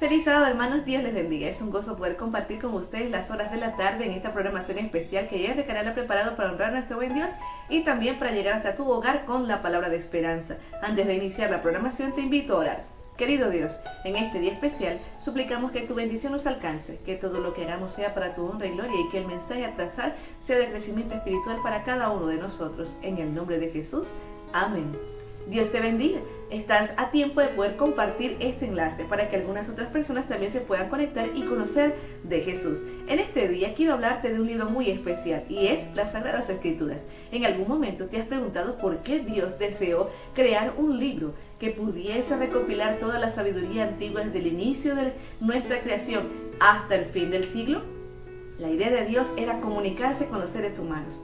Feliz sábado, hermanos, Dios les bendiga. Es un gozo poder compartir con ustedes las horas de la tarde en esta programación especial que ya el canal ha preparado para honrar a nuestro buen Dios y también para llegar hasta tu hogar con la palabra de esperanza. Antes de iniciar la programación te invito a orar. Querido Dios, en este día especial suplicamos que tu bendición nos alcance, que todo lo que hagamos sea para tu honra y gloria y que el mensaje a trazar sea de crecimiento espiritual para cada uno de nosotros. En el nombre de Jesús, amén. Dios te bendiga. Estás a tiempo de poder compartir este enlace para que algunas otras personas también se puedan conectar y conocer de Jesús. En este día quiero hablarte de un libro muy especial y es las Sagradas Escrituras. En algún momento te has preguntado por qué Dios deseó crear un libro que pudiese recopilar toda la sabiduría antigua desde el inicio de nuestra creación hasta el fin del siglo. La idea de Dios era comunicarse con los seres humanos.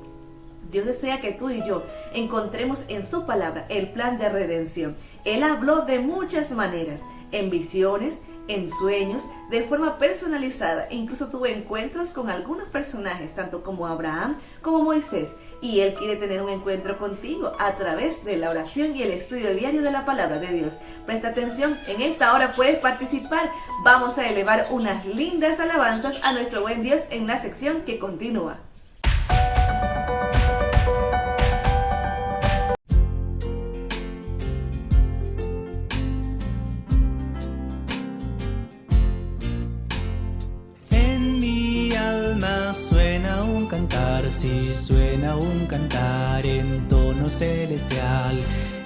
Dios desea que tú y yo encontremos en su palabra el plan de redención. Él habló de muchas maneras, en visiones, en sueños, de forma personalizada. E incluso tuvo encuentros con algunos personajes, tanto como Abraham como Moisés. Y Él quiere tener un encuentro contigo a través de la oración y el estudio diario de la palabra de Dios. Presta atención, en esta hora puedes participar. Vamos a elevar unas lindas alabanzas a nuestro buen Dios en la sección que continúa. Si suena un cantar en tono celestial,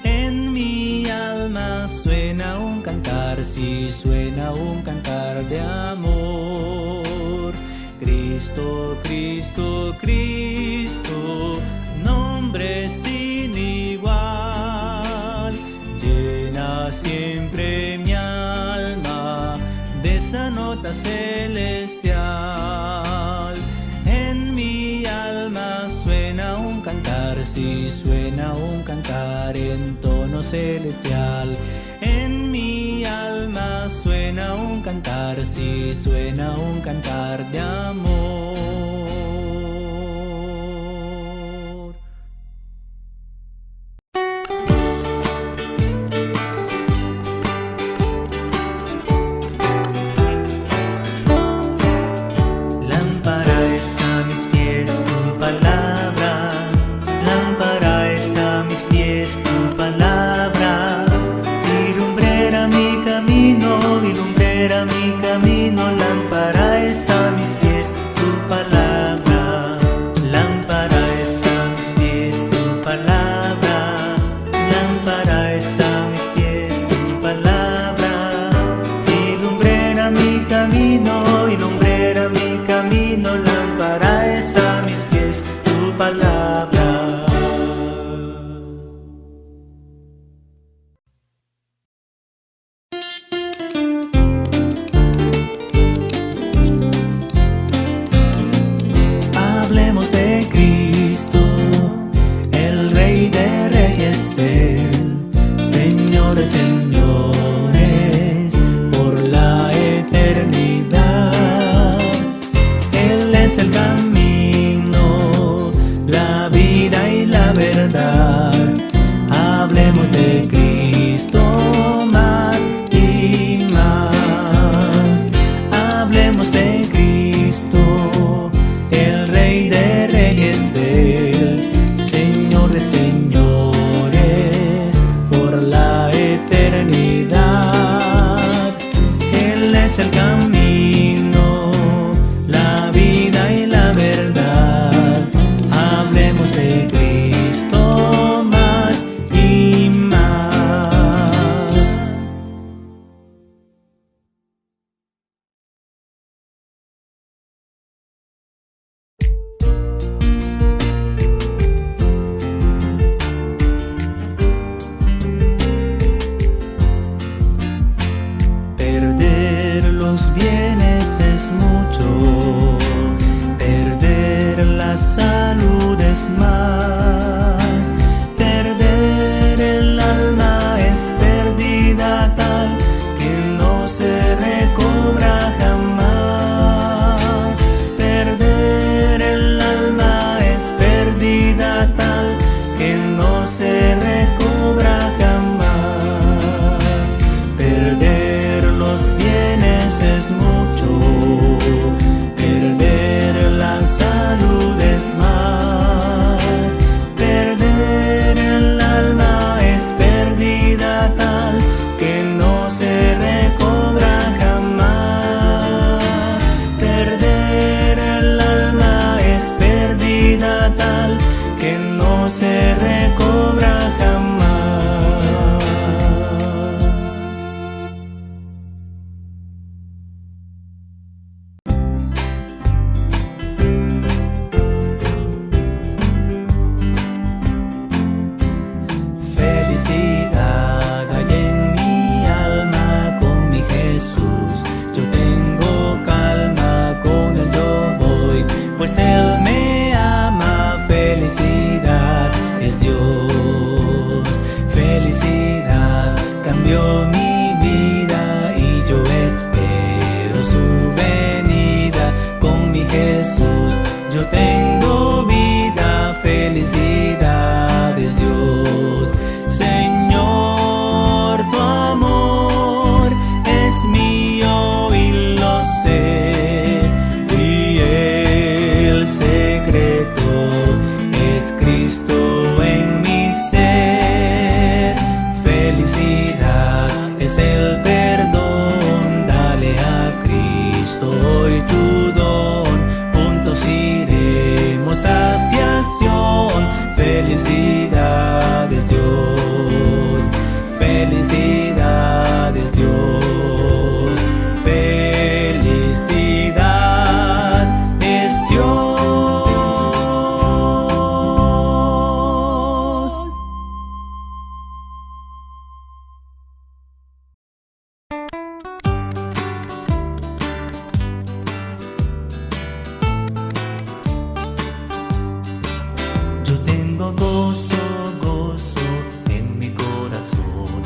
en mi alma suena un cantar, si suena un cantar de amor. Cristo, Cristo, Cristo, nombre sin igual, llena siempre mi alma de esa nota celestial. En mi alma suena un cantar, si suena un cantar en tono celestial. En mi alma suena un cantar, si suena un cantar de amor. Perder los bienes dio mi vida y yo espero su venida. Con mi Jesús yo tengo vida, felicidades Dios. Señor, tu amor es mío y lo sé, y el secreto es Cristo en mi ser. Felicidad es el perdón, dale a Cristo hoy tu don. Juntos iremos hacia Sion. Felicidades Dios, felicidades Dios, felicidad es Dios. Yo tengo gozo, gozo en mi corazón,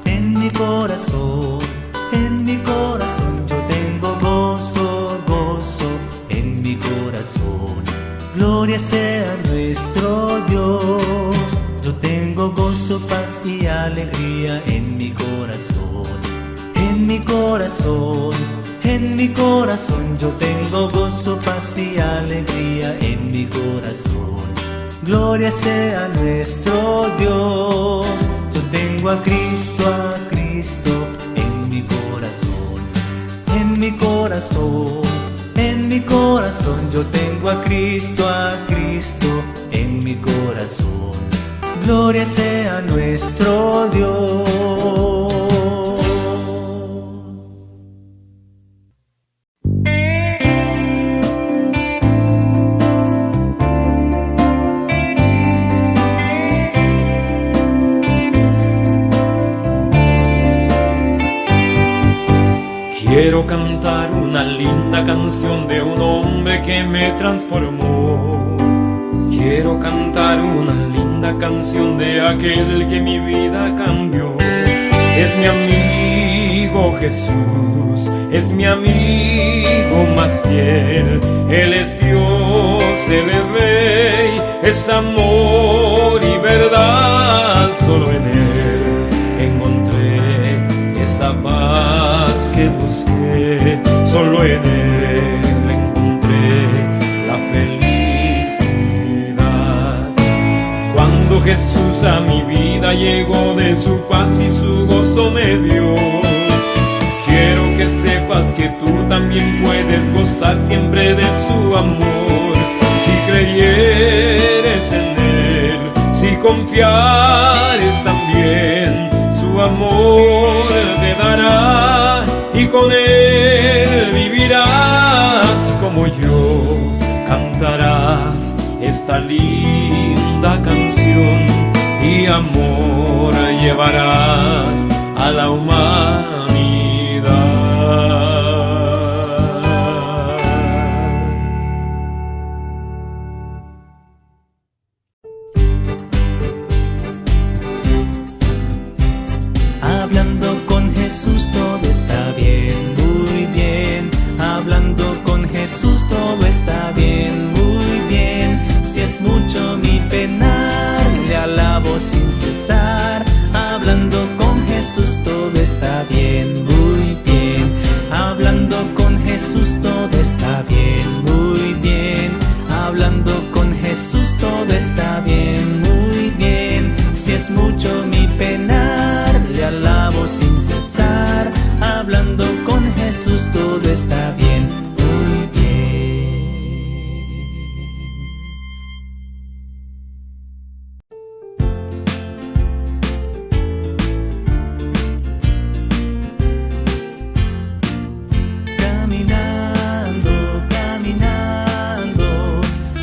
en mi corazón, en mi corazón. Yo tengo gozo, gozo en mi corazón. Gloria sea nuestro Dios. Yo tengo gozo, paz y alegría en mi corazón, en mi corazón, en mi corazón. Yo tengo gozo, paz y alegría en mi corazón. Gloria sea nuestro Dios. Yo tengo a Cristo en mi corazón, en mi corazón, en mi corazón. Yo tengo a Cristo en mi corazón. Gloria sea nuestro Dios. Quiero cantar una linda canción de un hombre que me transformó. Quiero cantar una linda canción de aquel que mi vida cambió. Es mi amigo Jesús, es mi amigo más fiel. Él es Dios, Él es Rey, es amor y verdad. Solo en Él encontré esa paz que busqué. Solo en Él encontré la felicidad. Cuando Jesús a mi vida llegó, de su paz y su gozo me dio. Quiero que sepas que tú también puedes gozar siempre de su amor. Si creyeres en Él, si confiares también, su amor te dará y con Él vivirás como yo. Cantarás esta linda canción y amor llevarás a la humanidad. Hablando con Jesús todo está bien, muy bien. Hablando con Jesús todo está bien, muy bien. Si es mucho mi penar, le alabo sin cesar. Hablando con Jesús todo está bien, muy bien. Hablando con Jesús todo está bien, muy bien. Hablando con Jesús todo está bien, muy bien. Si es mucho mi penar, le alabo sin cesar. Hablando con Jesús todo está bien, muy bien. Caminando, caminando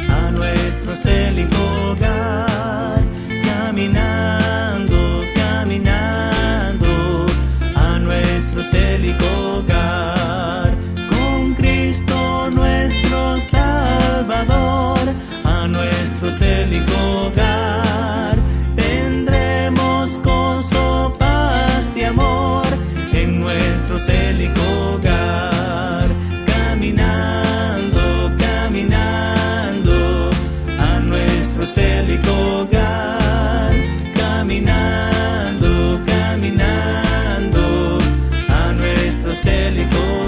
a nuestro célico hogar. Caminando, caminando a nuestro célico hogar. Con Cristo nuestro Salvador, a nuestro célico hogar. Tendremos gozo, paz y amor. nuestro célico hogar, caminando, caminando a nuestro célico hogar, caminando, caminando a nuestro célico hogar.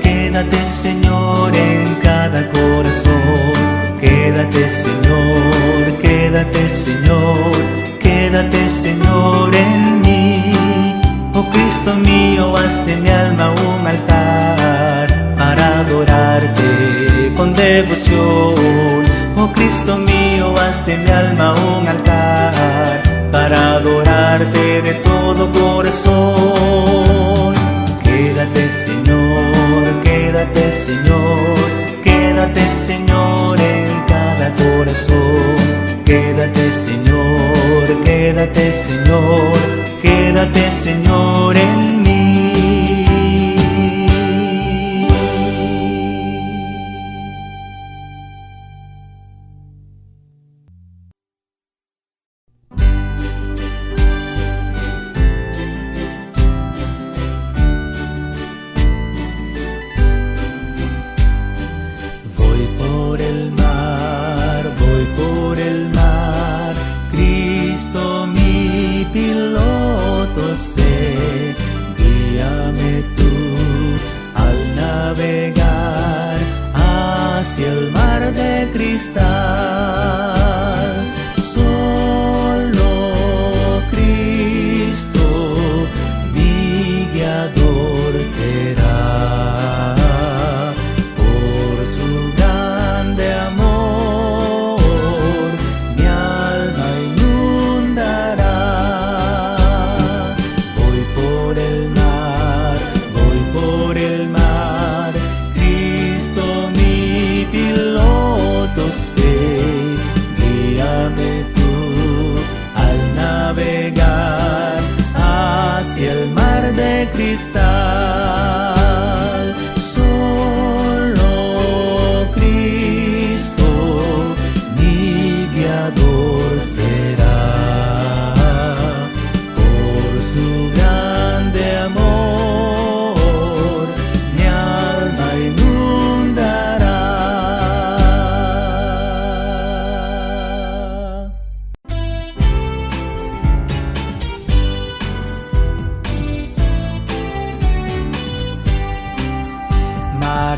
Quédate, Señor, en cada corazón. Quédate, Señor, quédate, Señor, quédate, Señor, en mí. Oh Cristo mío, haz de mi alma un altar para adorarte con devoción. Oh Cristo mío, haz de mi alma un altar para adorarte de todo corazón. Quédate, Señor, quédate, Señor, quédate, Señor, en cada corazón. Quédate, Señor, quédate, Señor, quédate, Señor, en mí.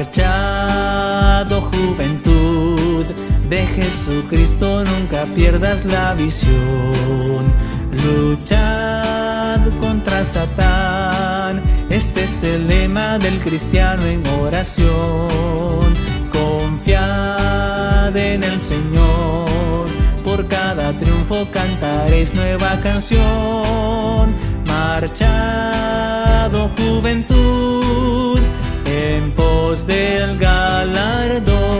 Marchado juventud de Jesucristo, nunca pierdas la visión. Luchad contra Satán, este es el lema del cristiano en oración. Confiad en el Señor, por cada triunfo cantaréis nueva canción. Marchado juventud, en pos del galardón.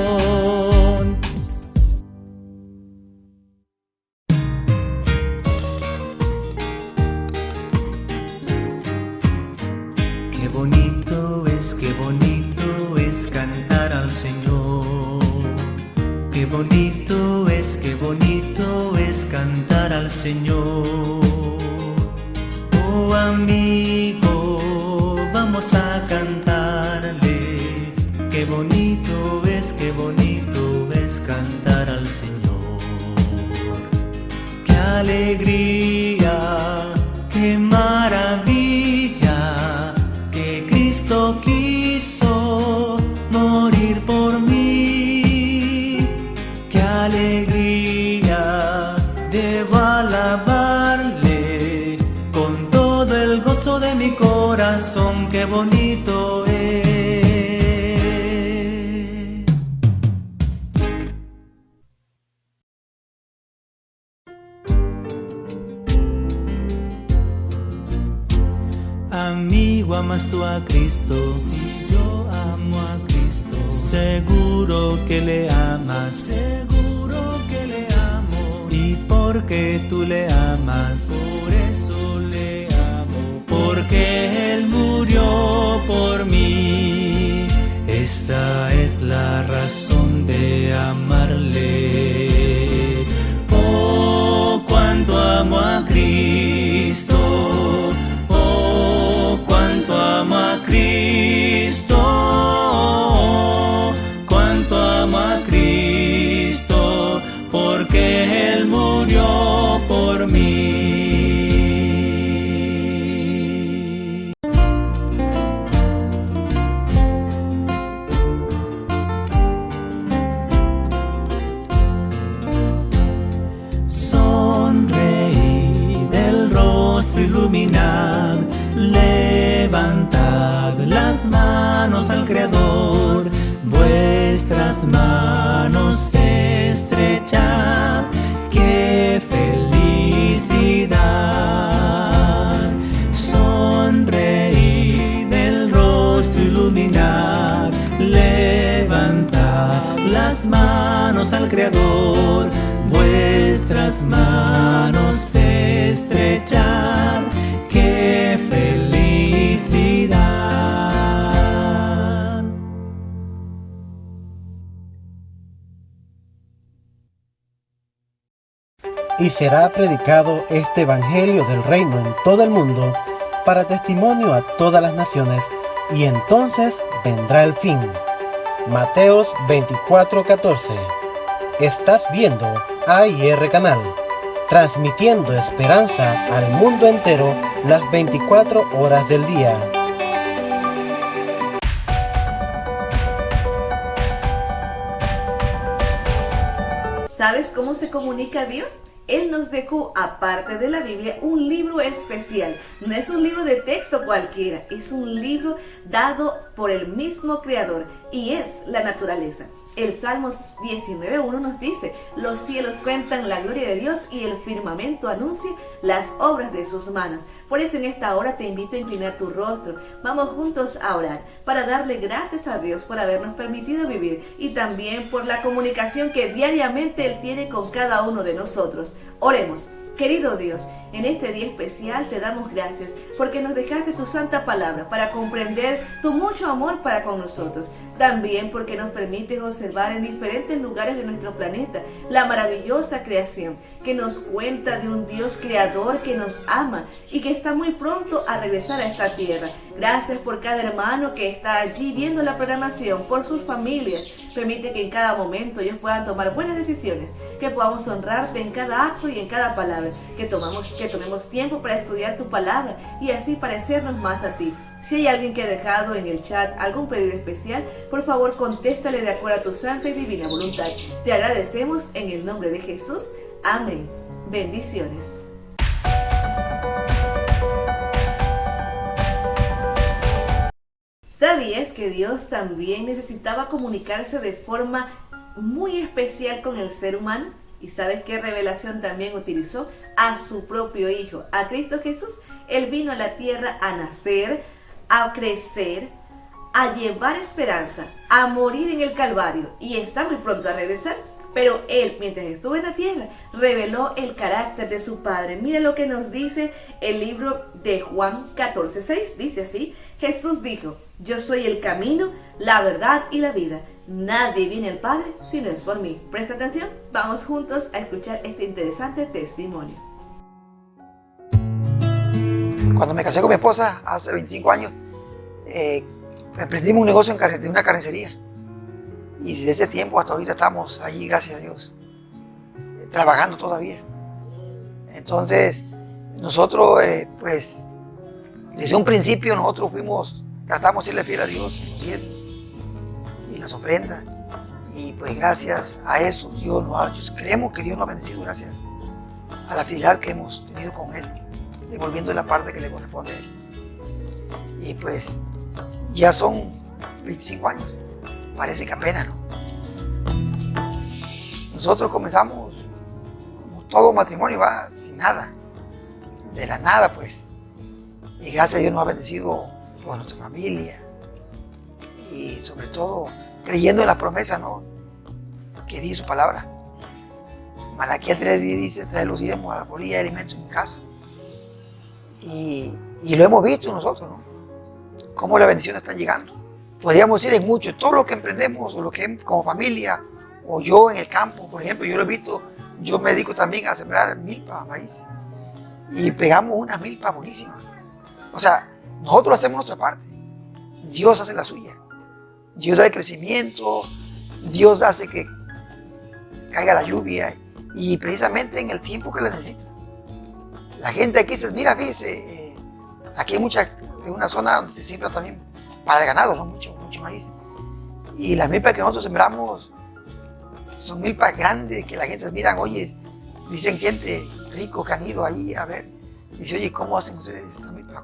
Qué bonito es cantar al Señor. Qué bonito es cantar al Señor. Oh amigo, vamos a cantarle. Qué bonito es cantar al Señor. Qué alegría, qué maravilla, que Cristo quiso morir por mí. Qué alegría, debo alabarle con todo el gozo de mi corazón. Qué bonito es. Amigo, ¿amas tú a Cristo? Si yo amo a Cristo, seguro que le amas, seguro que le amo. Y por porque tú le amas, por eso le amo, porque Él murió por mí. Esa es la razón de amarle. Oh, cuánto amo a Cristo. Oh, cuánto amo a Cristo. Cuánto amo a Cristo, porque Él murió por mí. Iluminad, levantad las manos al Creador, vuestras manos estrechad, qué felicidad. Sonreíd, el rostro iluminad, levantad las manos al Creador, vuestras manos estrechad, qué felicidad. Y será predicado este evangelio del reino en todo el mundo para testimonio a todas las naciones, y entonces vendrá el fin. Mateos 24:14. Estás viendo AIR Canal, transmitiendo esperanza al mundo entero las 24 horas del día. ¿Sabes cómo se comunica Dios? Él nos dejó, aparte de la Biblia, un libro especial. No es un libro de texto cualquiera, es un libro dado por el mismo Creador, y es la naturaleza. El Salmo 19:1 nos dice: los cielos cuentan la gloria de Dios y el firmamento anuncia las obras de sus manos. Por eso en esta hora te invito a inclinar tu rostro. Vamos juntos a orar para darle gracias a Dios por habernos permitido vivir, y también por la comunicación que diariamente Él tiene con cada uno de nosotros. Oremos. Querido Dios, en este día especial te damos gracias porque nos dejaste tu santa palabra para comprender tu mucho amor para con nosotros. También porque nos permites observar en diferentes lugares de nuestro planeta la maravillosa creación que nos cuenta de un Dios creador que nos ama y que está muy pronto a regresar a esta tierra. Gracias por cada hermano que está allí viendo la programación, por sus familias. Permite que en cada momento ellos puedan tomar buenas decisiones, que podamos honrarte en cada acto y en cada palabra, que tomemos tiempo para estudiar tu palabra y así parecernos más a ti. Si hay alguien que ha dejado en el chat algún pedido especial, por favor contéstale de acuerdo a tu santa y divina voluntad. Te agradecemos en el nombre de Jesús. Amén. Bendiciones. ¿Sabías que Dios también necesitaba comunicarse de forma muy especial con el ser humano? ¿Y sabes qué revelación también utilizó? A su propio Hijo, a Cristo Jesús. Él vino a la tierra a nacer, a crecer, a llevar esperanza, a morir en el Calvario, y está muy pronto a regresar. Pero Él, mientras estuvo en la tierra, reveló el carácter de su Padre. Mira lo que nos dice el libro de Juan 14:6. Dice así: Jesús dijo: yo soy el camino, la verdad y la vida. Nadie viene al Padre si no es por mí. Presta atención, vamos juntos a escuchar este interesante testimonio. Cuando me casé con mi esposa hace 25 años, emprendimos un negocio de una carnicería. Y desde ese tiempo hasta ahorita estamos allí, gracias a Dios, trabajando todavía. Entonces, nosotros, pues, desde un principio nosotros tratamos de serle fiel a Dios y las ofrendas. Y pues gracias a eso, creemos que Dios nos ha bendecido gracias a la fidelidad que hemos tenido con Él, devolviendo la parte que le corresponde a Él. Y pues, ya son 25 años. Parece que apenas, ¿no? Nosotros comenzamos, como todo matrimonio, va sin nada, de la nada, pues. Y gracias a Dios nos ha bendecido por nuestra familia y sobre todo creyendo en la promesa, ¿no?, que di su palabra. Malaquías 3 dice, trae los diezmos a la bolilla de alimentos en mi casa. Y lo hemos visto nosotros, ¿no? Cómo las bendiciones están llegando. Podríamos decir en mucho, todo lo que emprendemos, o lo que como familia, o yo en el campo, por ejemplo, yo lo he visto, yo me dedico también a sembrar milpa, maíz, y pegamos unas milpas buenísimas. O sea, nosotros hacemos nuestra parte, Dios hace la suya. Dios da el crecimiento, Dios hace que caiga la lluvia, y precisamente en el tiempo que la necesita. La gente aquí se mira, fíjese, aquí hay es una zona donde se siembra también para el ganado, ¿no? mucho maíz. Y las milpas que nosotros sembramos son milpas grandes que la gente se mira, oye, dicen gente rico que han ido ahí a ver, dice, oye, ¿cómo hacen ustedes esta milpa?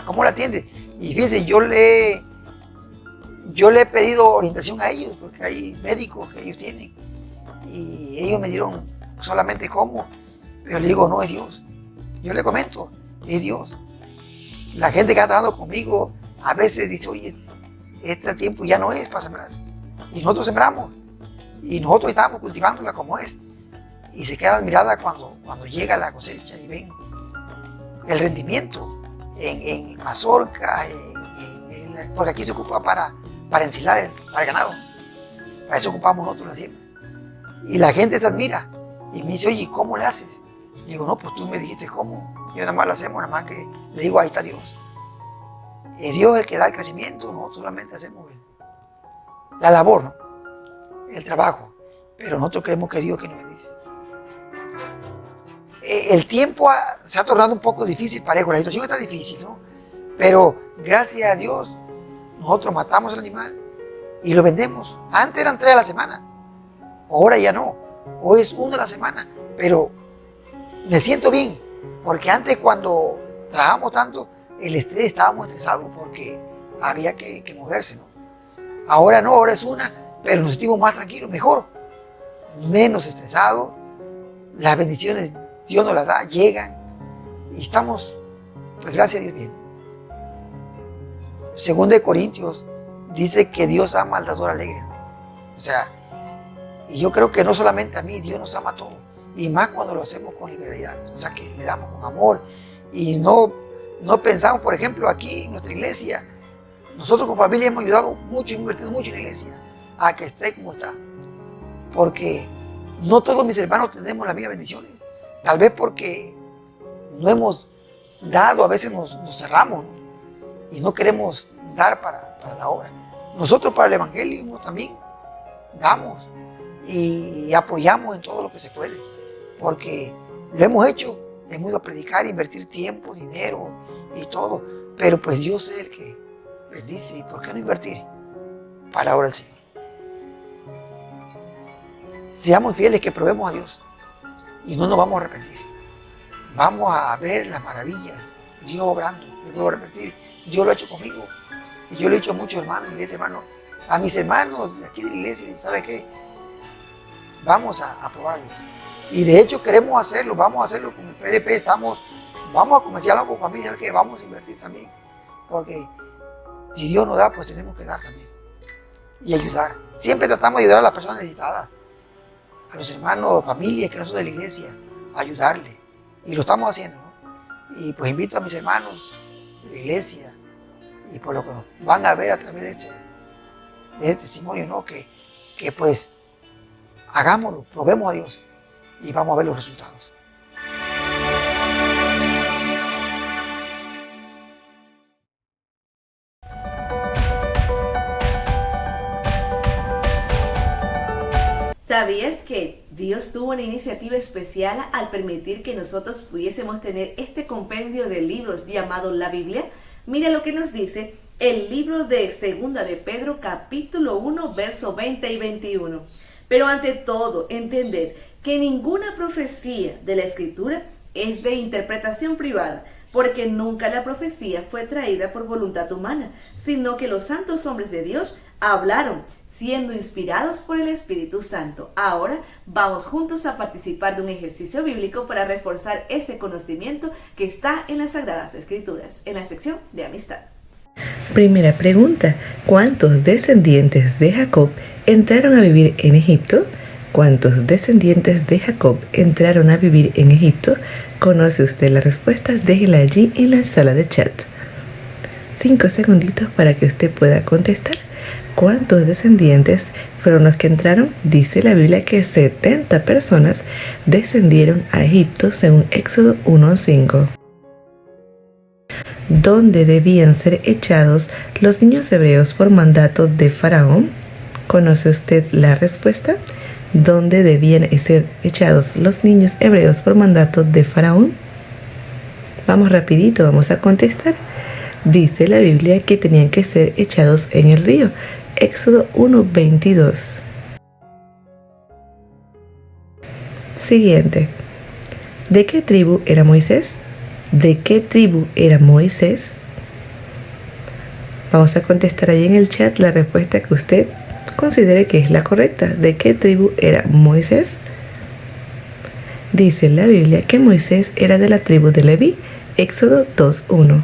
¿Cómo la atienden? Y fíjense, yo le he pedido orientación a ellos, porque hay médicos que ellos tienen, y ellos me dieron solamente cómo, pero le digo, no, es Dios. Yo le comento, es Dios. La gente que está trabajando conmigo a veces dice, oye, este tiempo ya no es para sembrar. Y nosotros sembramos, y nosotros estamos cultivándola como es. Y se quedan admiradas cuando llega la cosecha y ven el rendimiento en mazorca, por aquí se ocupa para ensilar para el ganado. Para eso ocupamos nosotros la siembra. Y la gente se admira y me dice, oye, ¿cómo le haces? Le digo, no, pues tú me dijiste cómo. Yo nada más lo hacemos, nada más que le digo, ahí está Dios. Es Dios el que da el crecimiento, nosotros solamente hacemos la labor, ¿no? El trabajo. Pero nosotros creemos que es Dios que nos bendice. El tiempo se ha tornado un poco difícil, parejo, la situación está difícil, ¿no? Pero gracias a Dios, nosotros matamos el animal y lo vendemos. Antes eran 3 a la semana, ahora ya no. Hoy es 1 a la semana, pero me siento bien, porque antes cuando trabajamos tanto, el estrés, estábamos estresados porque había que moverse, ¿no? Ahora no, ahora es 1, pero nos sentimos más tranquilos, mejor, menos estresados, las bendiciones Dios nos las da, llegan, y estamos, pues gracias a Dios, bien. Según de Corintios, dice que Dios ama al dador alegre, ¿no? O sea, y yo creo que no solamente a mí, Dios nos ama a todos, y más cuando lo hacemos con liberalidad, o sea, que le damos con amor, y no pensamos, por ejemplo, aquí en nuestra iglesia, nosotros como familia hemos ayudado mucho, hemos invertido mucho en la iglesia, a que esté como está, porque no todos mis hermanos tenemos las mismas bendiciones, tal vez porque no hemos dado, a veces nos cerramos, ¿no? Y no queremos dar para la obra. Nosotros para el evangelismo también damos y apoyamos en todo lo que se puede, porque lo hemos hecho, hemos ido a predicar, invertir tiempo, dinero y todo, pero pues Dios es el que bendice, y ¿por qué no invertir para la obra del Señor? Seamos fieles, que probemos a Dios y no nos vamos a arrepentir. Vamos a ver las maravillas, Dios obrando. Les vuelvo a repetir, Dios lo ha hecho conmigo. Y yo le he dicho a muchos hermanos, a mis hermanos de aquí de la iglesia, ¿sabe qué? Vamos a probar a Dios. Y de hecho queremos hacerlo, vamos a hacerlo con el PDP, vamos a comenzar algo con familia, que vamos a invertir también. Porque si Dios nos da, pues tenemos que dar también. Y ayudar. Siempre tratamos de ayudar a las personas necesitadas, a los hermanos, familias que no son de la iglesia, a ayudarle. Y lo estamos haciendo, ¿no? Y pues invito a mis hermanos de la iglesia, y por lo que nos van a ver a través de este testimonio, ¿no? Que pues hagámoslo, probemos a Dios y vamos a ver los resultados. ¿Sabías que Dios tuvo una iniciativa especial al permitir que nosotros pudiésemos tener este compendio de libros llamado la Biblia? Mira lo que nos dice el libro de Segunda de Pedro, capítulo 1, verso 20 y 21. Pero ante todo, entender que ninguna profecía de la Escritura es de interpretación privada, porque nunca la profecía fue traída por voluntad humana, sino que los santos hombres de Dios hablaron, siendo inspirados por el Espíritu Santo. Ahora vamos juntos a participar de un ejercicio bíblico para reforzar ese conocimiento que está en las Sagradas Escrituras, en la sección de amistad. Primera pregunta: ¿cuántos descendientes de Jacob entraron a vivir en Egipto? ¿Cuántos descendientes de Jacob entraron a vivir en Egipto? ¿Conoce usted la respuesta? Déjela allí en la sala de chat. 5 segunditos para que usted pueda contestar. ¿Cuántos descendientes fueron los que entraron? Dice la Biblia que 70 personas descendieron a Egipto según Éxodo 1:5. ¿Dónde debían ser echados los niños hebreos por mandato de Faraón? ¿Conoce usted la respuesta? ¿Dónde debían ser echados los niños hebreos por mandato de Faraón? Vamos rapidito, vamos a contestar. Dice la Biblia que tenían que ser echados en el río. Éxodo 1:22. Siguiente. ¿De qué tribu era Moisés? ¿De qué tribu era Moisés? Vamos a contestar ahí en el chat la respuesta que usted considere que es la correcta. ¿De qué tribu era Moisés? Dice la Biblia que Moisés era de la tribu de Leví. Éxodo 2:1.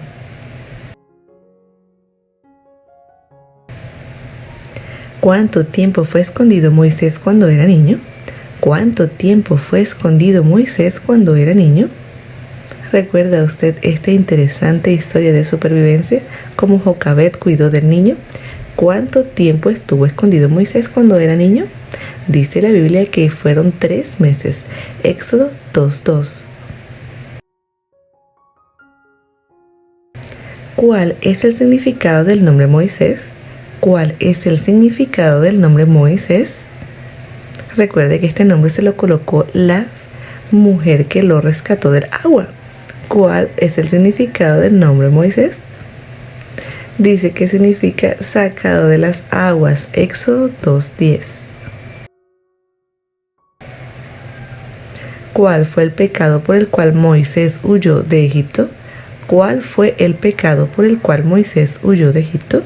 ¿Cuánto tiempo fue escondido Moisés cuando era niño? ¿Cuánto tiempo fue escondido Moisés cuando era niño? ¿Recuerda usted esta interesante historia de supervivencia? ¿Cómo Jocabed cuidó del niño? ¿Cuánto tiempo estuvo escondido Moisés cuando era niño? Dice la Biblia que fueron 3 meses. Éxodo 2:2. ¿Cuál es el significado del nombre Moisés? ¿Cuál es el significado del nombre Moisés? Recuerde que este nombre se lo colocó la mujer que lo rescató del agua. ¿Cuál es el significado del nombre Moisés? Dice que significa sacado de las aguas. Éxodo 2:10. ¿Cuál fue el pecado por el cual Moisés huyó de Egipto? ¿Cuál fue el pecado por el cual Moisés huyó de Egipto?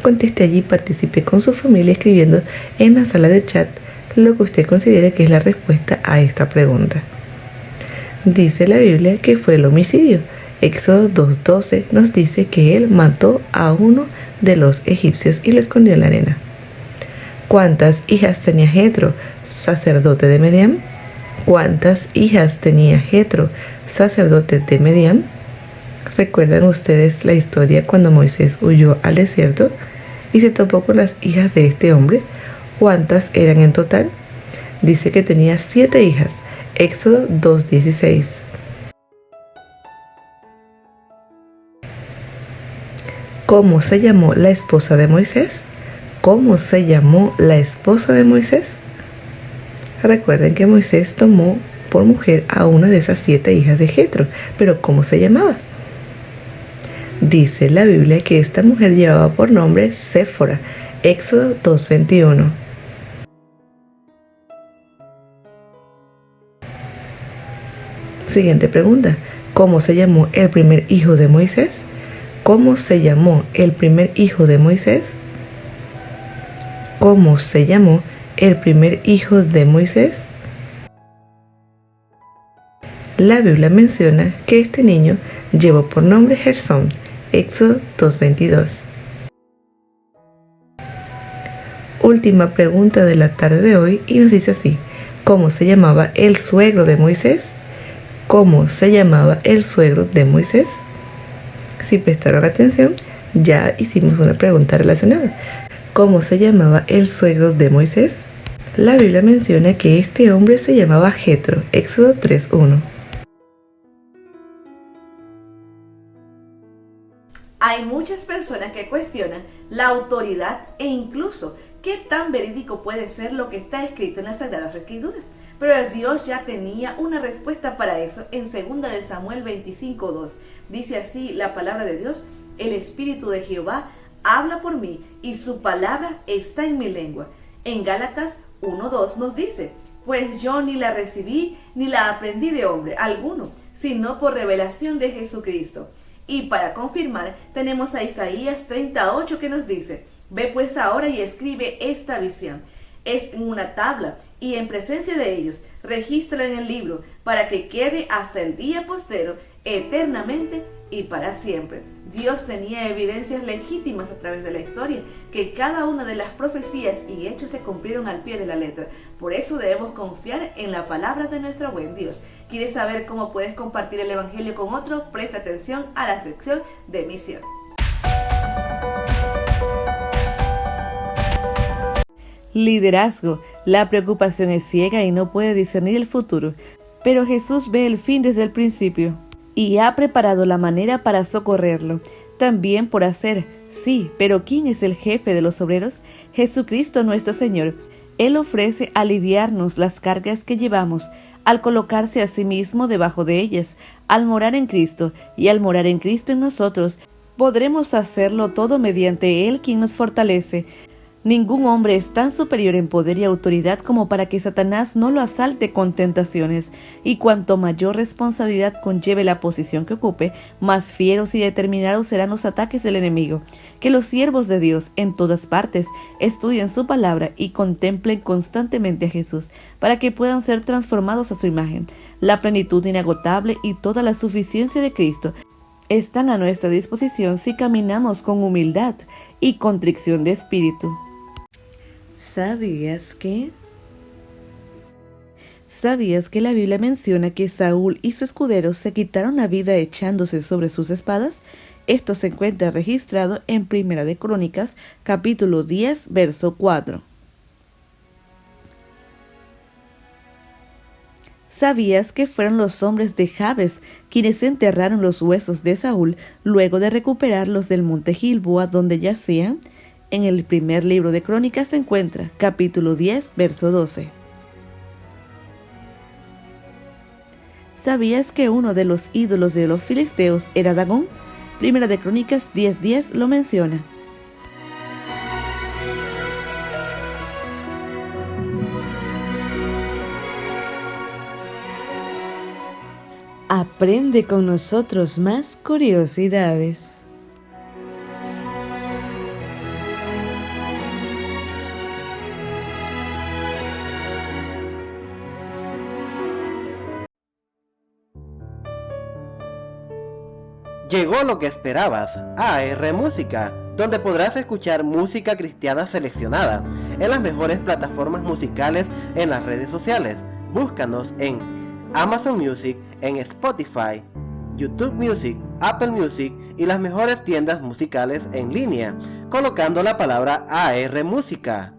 Conteste allí y participe con su familia escribiendo en la sala de chat lo que usted considere que es la respuesta a esta pregunta. Dice la Biblia que fue el homicidio. Éxodo 2:12 nos dice que él mató a uno de los egipcios y lo escondió en la arena. ¿Cuántas hijas tenía Jetro, sacerdote de Medián? ¿Cuántas hijas tenía Jetro, sacerdote de Medián? ¿Recuerdan ustedes la historia cuando Moisés huyó al desierto y se topó con las hijas de este hombre? ¿Cuántas eran en total? Dice que tenía 7 hijas. Éxodo 2:16. ¿Cómo se llamó la esposa de Moisés? ¿Cómo se llamó la esposa de Moisés? Recuerden que Moisés tomó por mujer a una de esas 7 hijas de Jetro, pero ¿cómo se llamaba? Dice la Biblia que esta mujer llevaba por nombre Séfora. Éxodo 2:21. Siguiente pregunta. ¿Cómo se llamó el primer hijo de Moisés? ¿Cómo se llamó el primer hijo de Moisés? ¿Cómo se llamó el primer hijo de Moisés? La Biblia menciona que este niño llevó por nombre Gersón. Éxodo 2:22. Última pregunta de la tarde de hoy y nos dice así. ¿Cómo se llamaba el suegro de Moisés? ¿Cómo se llamaba el suegro de Moisés? Si prestaron atención, ya hicimos una pregunta relacionada. ¿Cómo se llamaba el suegro de Moisés? La Biblia menciona que este hombre se llamaba Jetro. Éxodo 3:1. Hay muchas personas que cuestionan la autoridad e incluso qué tan verídico puede ser lo que está escrito en las Sagradas Escrituras. Pero Dios ya tenía una respuesta para eso en 2 de Samuel 25:2. Dice así la palabra de Dios: el Espíritu de Jehová habla por mí y su palabra está en mi lengua. En Gálatas 1:2 nos dice: pues yo ni la recibí ni la aprendí de hombre alguno, sino por revelación de Jesucristo. Y para confirmar tenemos a Isaías 38 que nos dice: ve pues ahora y escribe esta visión. Es en una tabla y en presencia de ellos, regístrala en el libro para que quede hasta el día postero eternamente y para siempre. Dios tenía evidencias legítimas a través de la historia, que cada una de las profecías y hechos se cumplieron al pie de la letra. Por eso debemos confiar en la palabra de nuestro buen Dios. ¿Quieres saber cómo puedes compartir el Evangelio con otro? Presta atención a la sección de misión. Liderazgo. La preocupación es ciega y no puede discernir el futuro, pero Jesús ve el fin desde el principio y ha preparado la manera para socorrerlo. También por hacer, sí, pero ¿quién es el jefe de los obreros? Jesucristo nuestro Señor. Él ofrece aliviarnos las cargas que llevamos, al colocarse a sí mismo debajo de ellas, al morar en Cristo, y al morar en Cristo en nosotros, podremos hacerlo todo mediante Él quien nos fortalece. Ningún hombre es tan superior en poder y autoridad como para que Satanás no lo asalte con tentaciones, y cuanto mayor responsabilidad conlleve la posición que ocupe, más fieros y determinados serán los ataques del enemigo. Que los siervos de Dios en todas partes estudien su palabra y contemplen constantemente a Jesús, para que puedan ser transformados a su imagen. La plenitud inagotable y toda la suficiencia de Cristo están a nuestra disposición si caminamos con humildad y contrición de espíritu. ¿Sabías que la Biblia menciona que Saúl y su escudero se quitaron la vida echándose sobre sus espadas? Esto se encuentra registrado en Primera de Crónicas, capítulo 10, verso 4. ¿Sabías que fueron los hombres de Jabes quienes enterraron los huesos de Saúl luego de recuperarlos del monte Gilboa donde yacían? En el primer libro de Crónicas se encuentra, capítulo 10, verso 12. ¿Sabías que uno de los ídolos de los filisteos era Dagón? Primera de Crónicas 10:10 lo menciona. Aprende con nosotros más curiosidades. Llegó lo que esperabas, AR Música, donde podrás escuchar música cristiana seleccionada en las mejores plataformas musicales en las redes sociales. Búscanos en Amazon Music, en Spotify, YouTube Music, Apple Music y las mejores tiendas musicales en línea, colocando la palabra AR Música.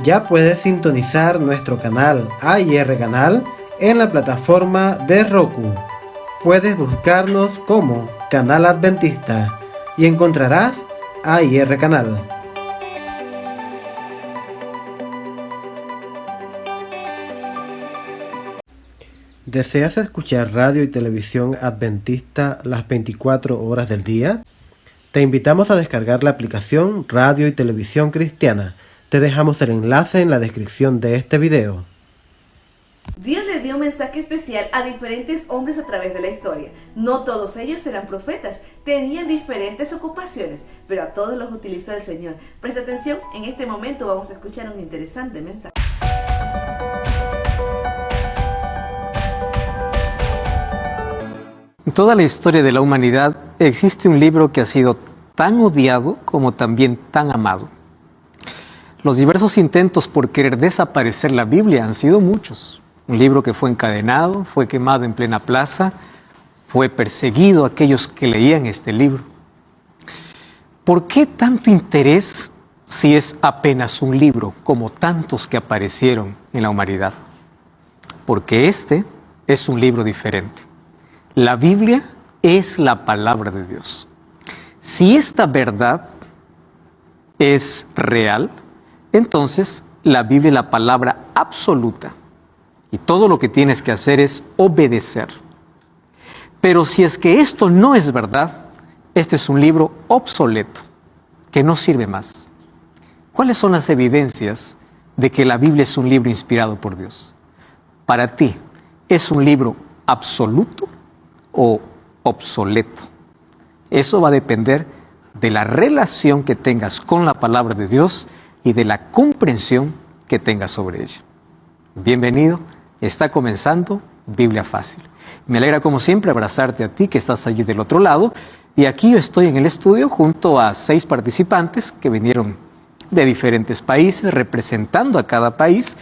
Ya puedes sintonizar nuestro canal AR Canal en la plataforma de Roku. Puedes buscarnos como Canal Adventista y encontrarás AR Canal. ¿Deseas escuchar radio y televisión adventista las 24 horas del día? Te invitamos a descargar la aplicación Radio y Televisión Cristiana. Te dejamos el enlace en la descripción de este video. Dios le dio un mensaje especial a diferentes hombres a través de la historia. No todos ellos eran profetas, tenían diferentes ocupaciones, pero a todos los utilizó el Señor. Presta atención, en este momento vamos a escuchar un interesante mensaje. En toda la historia de la humanidad existe un libro que ha sido tan odiado como también tan amado. Los diversos intentos por querer desaparecer la Biblia han sido muchos. Un libro que fue encadenado, fue quemado en plena plaza, fue perseguido aquellos que leían este libro. ¿Por qué tanto interés si es apenas un libro, como tantos que aparecieron en la humanidad? Porque este es un libro diferente. La Biblia es la palabra de Dios. Si esta verdad es real, entonces la Biblia es la palabra absoluta. Y todo lo que tienes que hacer es obedecer. Pero si es que esto no es verdad, este es un libro obsoleto, que no sirve más. ¿Cuáles son las evidencias de que la Biblia es un libro inspirado por Dios? Para ti, ¿es un libro absoluto o obsoleto? Eso va a depender de la relación que tengas con la palabra de Dios y de la comprensión que tengas sobre ella. Bienvenido Está comenzando Biblia Fácil. Me alegra como siempre abrazarte a ti que estás allí del otro lado. Y aquí yo estoy en el estudio junto a 6 participantes que vinieron de diferentes países, representando a cada país.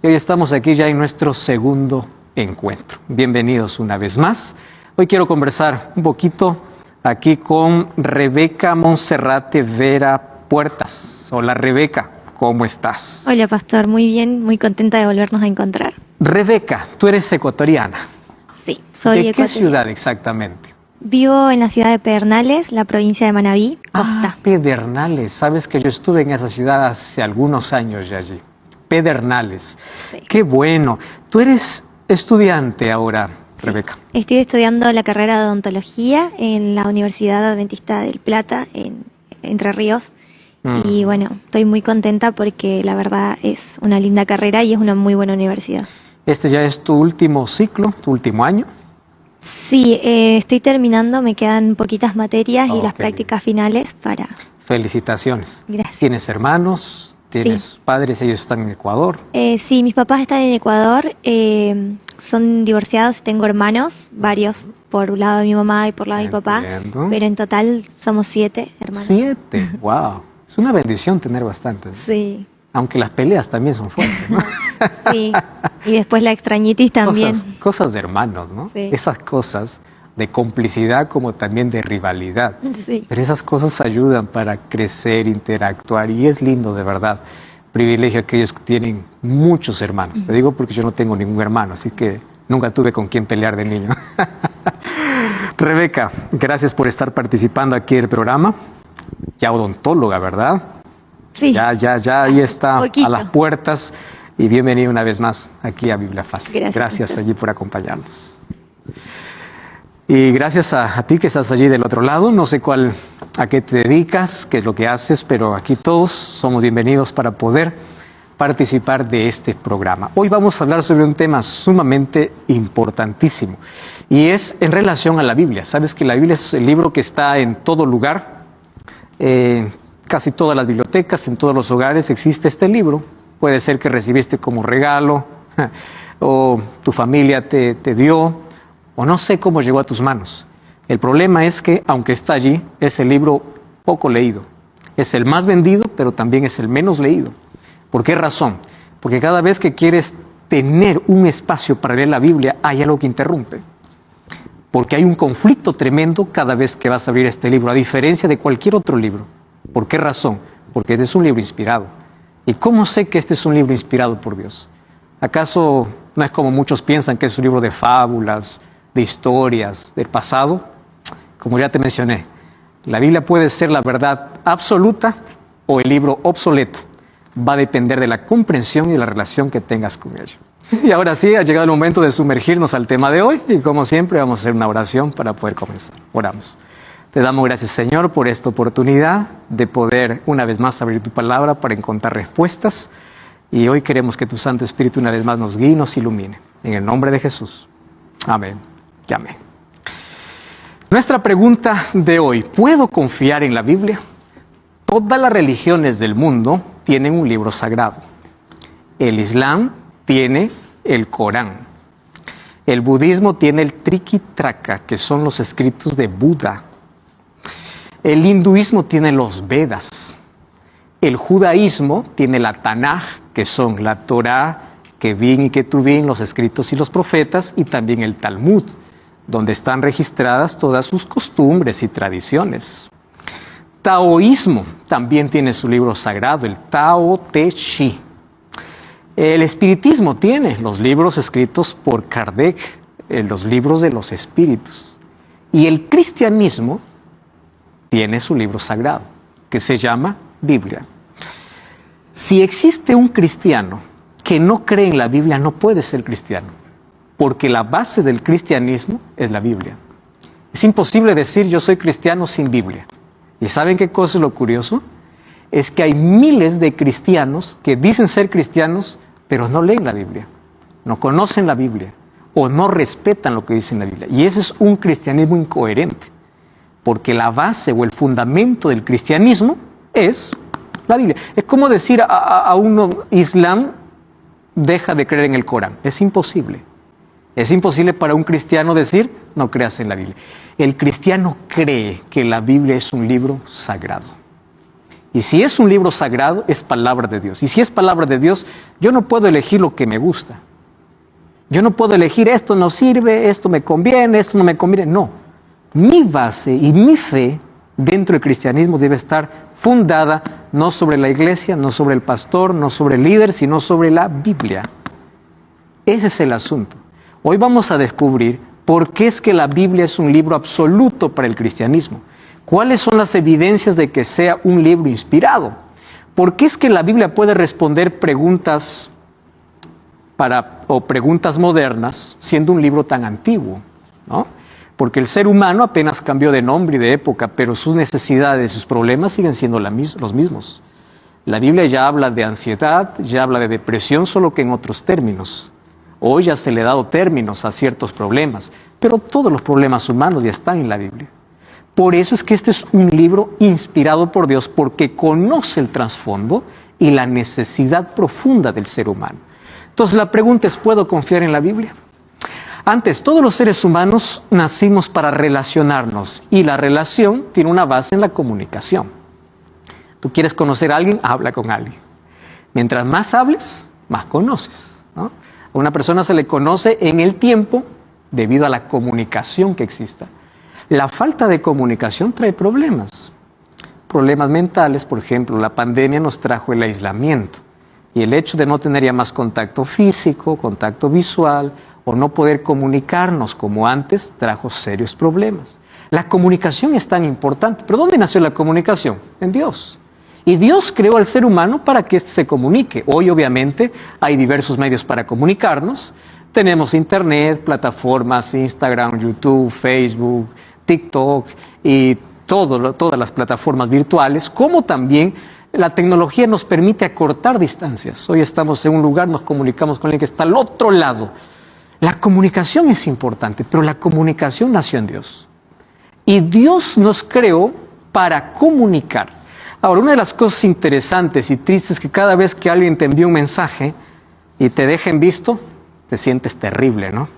Y hoy estamos aquí ya en nuestro segundo encuentro. Bienvenidos una vez más. Hoy quiero conversar un poquito aquí con Rebeca Monserrate Vera Puertas. Hola Rebeca, ¿cómo estás? Hola pastor, muy bien, muy contenta de volvernos a encontrar. Rebeca, tú eres ecuatoriana. Sí, soy ¿De qué ecuatoriana. ciudad exactamente? Vivo en la ciudad de Pedernales, la provincia de Manabí, Costa. Pedernales. Sabes que yo estuve en esa ciudad hace algunos años ya allí. Pedernales. Sí. Qué bueno. Tú eres estudiante ahora, Sí. Rebeca. Estoy estudiando la carrera de odontología en la Universidad Adventista del Plata, en Entre Ríos. Y bueno, estoy muy contenta porque la verdad es una linda carrera y es una muy buena universidad. Este ya es tu último ciclo, tu último año. Sí, estoy terminando, me quedan poquitas materias y las Ok. prácticas finales para... Felicitaciones. Gracias. ¿Tienes hermanos? ¿Tienes Sí. padres? Ellos están en Ecuador. Sí, mis papás están en Ecuador, son divorciados, tengo hermanos, varios, por un lado de mi mamá y por lado de mi papá, Entiendo. pero en total somos 7 hermanos. 7. Wow. Es una bendición tener bastantes. Sí, Aunque las peleas también son fuertes, ¿no? sí. Y después la extrañitis también. Cosas de hermanos, ¿no? Sí. Esas cosas de complicidad como también de rivalidad. Sí. Pero esas cosas ayudan para crecer, interactuar y es lindo de verdad. Privilegio aquellos que tienen muchos hermanos. Te digo porque yo no tengo ningún hermano, así que nunca tuve con quién pelear de niño. Rebeca, gracias por estar participando aquí en el programa. Ya odontóloga, ¿verdad? Sí. Ya, ahí está Poquito. a las puertas. Y bienvenido una vez más aquí a Biblia Fácil. Gracias, Gracias pastor. allí por acompañarnos. Y gracias a ti que estás allí del otro lado. No sé a qué te dedicas, qué es lo que haces, pero aquí todos somos bienvenidos para poder participar de este programa. Hoy vamos a hablar sobre un tema sumamente importantísimo y es en relación a la Biblia. Sabes que la Biblia es el libro que está en todo lugar, casi todas las bibliotecas, en todos los hogares existe este libro. Puede ser que recibiste como regalo o tu familia te dio o no sé cómo llegó a tus manos. El problema es que aunque está allí, es el libro poco leído. Es el más vendido, pero también es el menos leído. ¿Por qué razón? Porque cada vez que quieres tener un espacio para leer la Biblia, hay algo que interrumpe. Porque hay un conflicto tremendo cada vez que vas a abrir este libro, a diferencia de cualquier otro libro. ¿Por qué razón? Porque este es un libro inspirado. ¿Y cómo sé que este es un libro inspirado por Dios? ¿Acaso no es como muchos piensan que es un libro de fábulas, de historias, del pasado? Como ya te mencioné, la Biblia puede ser la verdad absoluta o el libro obsoleto. Va a depender de la comprensión y de la relación que tengas con ella. Y ahora sí, ha llegado el momento de sumergirnos al tema de hoy y como siempre vamos a hacer una oración para poder comenzar. Oramos. Te damos gracias, Señor, por esta oportunidad de poder una vez más abrir tu palabra para encontrar respuestas. Y hoy queremos que tu Santo Espíritu una vez más nos guíe y nos ilumine. En el nombre de Jesús. Amén y amén. Nuestra pregunta de hoy: ¿puedo confiar en la Biblia? Todas las religiones del mundo tienen un libro sagrado. El Islam tiene el Corán. El budismo tiene el Trikitraka, que son los escritos de Buda. El hinduismo tiene los Vedas. El judaísmo tiene la Tanaj, que son la Torá, Kevin y Ketuvim, los escritos y los profetas, y también el Talmud, donde están registradas todas sus costumbres y tradiciones. Taoísmo también tiene su libro sagrado, el Tao Te Chi. El espiritismo tiene los libros escritos por Kardec, los libros de los espíritus. Y el cristianismo tiene su libro sagrado, que se llama Biblia. Si existe un cristiano que no cree en la Biblia, no puede ser cristiano, porque la base del cristianismo es la Biblia. Es imposible decir yo soy cristiano sin Biblia. ¿Y saben qué cosa es lo curioso? Es que hay miles de cristianos que dicen ser cristianos, pero no leen la Biblia, no conocen la Biblia o no respetan lo que dice en la Biblia. Y ese es un cristianismo incoherente, porque la base o el fundamento del cristianismo es la Biblia. Es como decir a uno Islam, deja de creer en el Corán. Es imposible. Es imposible para un cristiano decir, no creas en la Biblia. El cristiano cree que la Biblia es un libro sagrado. Y si es un libro sagrado, es palabra de Dios. Y si es palabra de Dios, yo no puedo elegir lo que me gusta. Yo no puedo elegir esto no sirve, esto me conviene, esto no me conviene. No. Mi base y mi fe dentro del cristianismo debe estar fundada no sobre la iglesia, no sobre el pastor, no sobre el líder, sino sobre la Biblia. Ese es el asunto. Hoy vamos a descubrir por qué es que la Biblia es un libro absoluto para el cristianismo. ¿Cuáles son las evidencias de que sea un libro inspirado? ¿Por qué es que la Biblia puede responder preguntas preguntas modernas siendo un libro tan antiguo, ¿no? Porque el ser humano apenas cambió de nombre y de época, pero sus necesidades, sus problemas siguen siendo los mismos. La Biblia ya habla de ansiedad, ya habla de depresión, solo que en otros términos. Hoy ya se le ha dado términos a ciertos problemas, pero todos los problemas humanos ya están en la Biblia. Por eso es que este es un libro inspirado por Dios, porque conoce el trasfondo y la necesidad profunda del ser humano. Entonces la pregunta es, ¿puedo confiar en la Biblia? Antes, todos los seres humanos nacimos para relacionarnos y la relación tiene una base en la comunicación. Tú quieres conocer a alguien, habla con alguien. Mientras más hables, más conoces, ¿no? A una persona se le conoce en el tiempo debido a la comunicación que exista. La falta de comunicación trae problemas. Problemas mentales, por ejemplo, la pandemia nos trajo el aislamiento. Y el hecho de no tener ya más contacto físico, contacto visual, o no poder comunicarnos como antes, trajo serios problemas. La comunicación es tan importante. ¿Pero dónde nació la comunicación? En Dios. Y Dios creó al ser humano para que éste se comunique. Hoy, obviamente, hay diversos medios para comunicarnos. Tenemos internet, plataformas, Instagram, YouTube, Facebook, TikTok y todas las plataformas virtuales, como también la tecnología nos permite acortar distancias. Hoy estamos en un lugar, nos comunicamos con alguien que está al otro lado. La comunicación es importante, pero la comunicación nació en Dios. Y Dios nos creó para comunicar. Ahora, una de las cosas interesantes y tristes es que cada vez que alguien te envía un mensaje y te deja en visto, te sientes terrible, ¿no?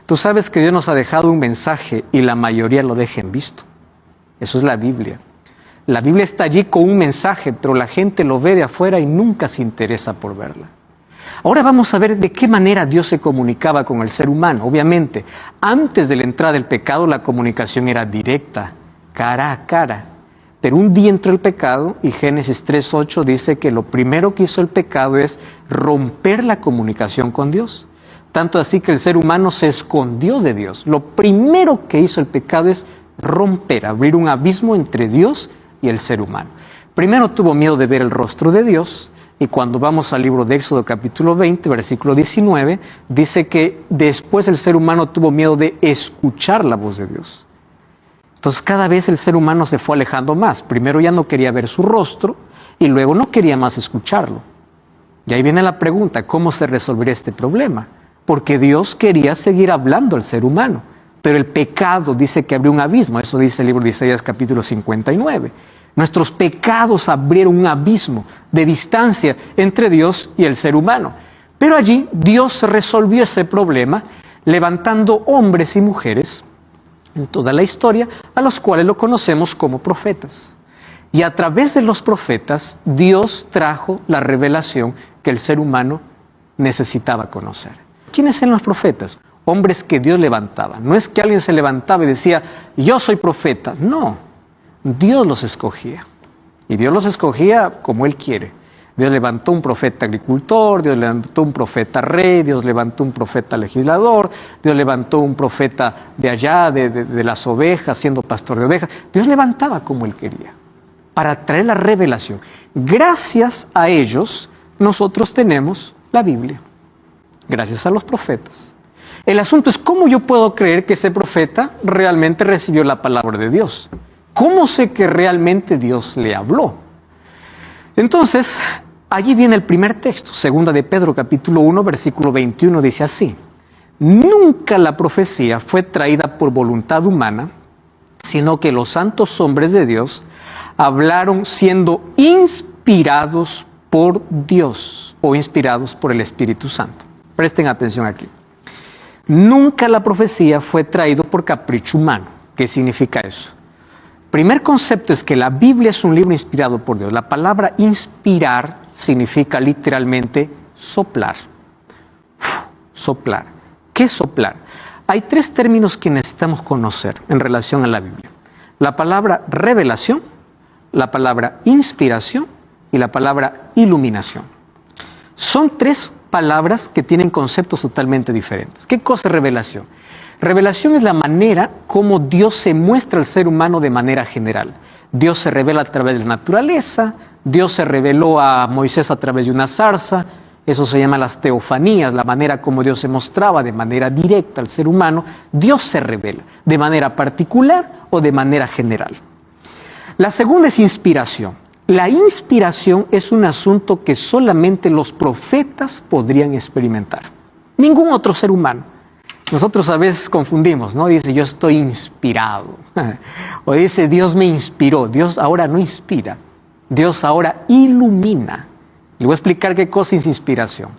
Tú sabes que Dios nos ha dejado un mensaje y la mayoría lo deja en visto. Eso es la Biblia. La Biblia está allí con un mensaje, pero la gente lo ve de afuera y nunca se interesa por verla. Ahora vamos a ver de qué manera Dios se comunicaba con el ser humano. Obviamente, antes de la entrada del pecado, la comunicación era directa, cara a cara. Pero un día entró el pecado y Génesis 3:8 dice que lo primero que hizo el pecado es romper la comunicación con Dios. Tanto así que el ser humano se escondió de Dios. Lo primero que hizo el pecado es romper, abrir un abismo entre Dios y el ser humano. Primero tuvo miedo de ver el rostro de Dios, y cuando vamos al libro de Éxodo capítulo 20, versículo 19, dice que después el ser humano tuvo miedo de escuchar la voz de Dios. Entonces cada vez el ser humano se fue alejando más. Primero ya no quería ver su rostro y luego no quería más escucharlo. Y ahí viene la pregunta, ¿cómo se resolvería este problema? Porque Dios quería seguir hablando al ser humano. Pero el pecado dice que abrió un abismo. Eso dice el libro de Isaías capítulo 59. Nuestros pecados abrieron un abismo de distancia entre Dios y el ser humano. Pero allí Dios resolvió ese problema levantando hombres y mujeres en toda la historia, a los cuales lo conocemos como profetas. Y a través de los profetas, Dios trajo la revelación que el ser humano necesitaba conocer. ¿Quiénes eran los profetas? Hombres que Dios levantaba. No es que alguien se levantaba y decía, yo soy profeta. No, Dios los escogía. Y Dios los escogía como Él quiere. Dios levantó un profeta agricultor, Dios levantó un profeta rey, Dios levantó un profeta legislador, Dios levantó un profeta de allá, de las ovejas, siendo pastor de ovejas. Dios levantaba como Él quería, para traer la revelación. Gracias a ellos, nosotros tenemos la Biblia. Gracias a los profetas. El asunto es cómo yo puedo creer que ese profeta realmente recibió la palabra de Dios. ¿Cómo sé que realmente Dios le habló? Entonces, allí viene el primer texto, segunda de Pedro, capítulo 1, versículo 21, dice así: nunca la profecía fue traída por voluntad humana, sino que los santos hombres de Dios hablaron siendo inspirados por Dios o inspirados por el Espíritu Santo. Presten atención aquí. Nunca la profecía fue traído por capricho humano. ¿Qué significa eso? Primer concepto es que la Biblia es un libro inspirado por Dios. La palabra inspirar significa literalmente soplar. Soplar. ¿Qué es soplar? Hay 3 términos que necesitamos conocer en relación a la Biblia. La palabra revelación, la palabra inspiración y la palabra iluminación. Son 3 palabras que tienen conceptos totalmente diferentes. ¿Qué cosa es revelación? Revelación es la manera como Dios se muestra al ser humano de manera general. Dios se revela a través de la naturaleza, Dios se reveló a Moisés a través de una zarza, eso se llama las teofanías, la manera como Dios se mostraba de manera directa al ser humano. Dios se revela de manera particular o de manera general. La segunda es inspiración. La inspiración es un asunto que solamente los profetas podrían experimentar. Ningún otro ser humano. Nosotros a veces confundimos, ¿no? Dice, yo estoy inspirado. O dice, Dios me inspiró. Dios ahora no inspira. Dios ahora ilumina. Le voy a explicar qué cosa es inspiración.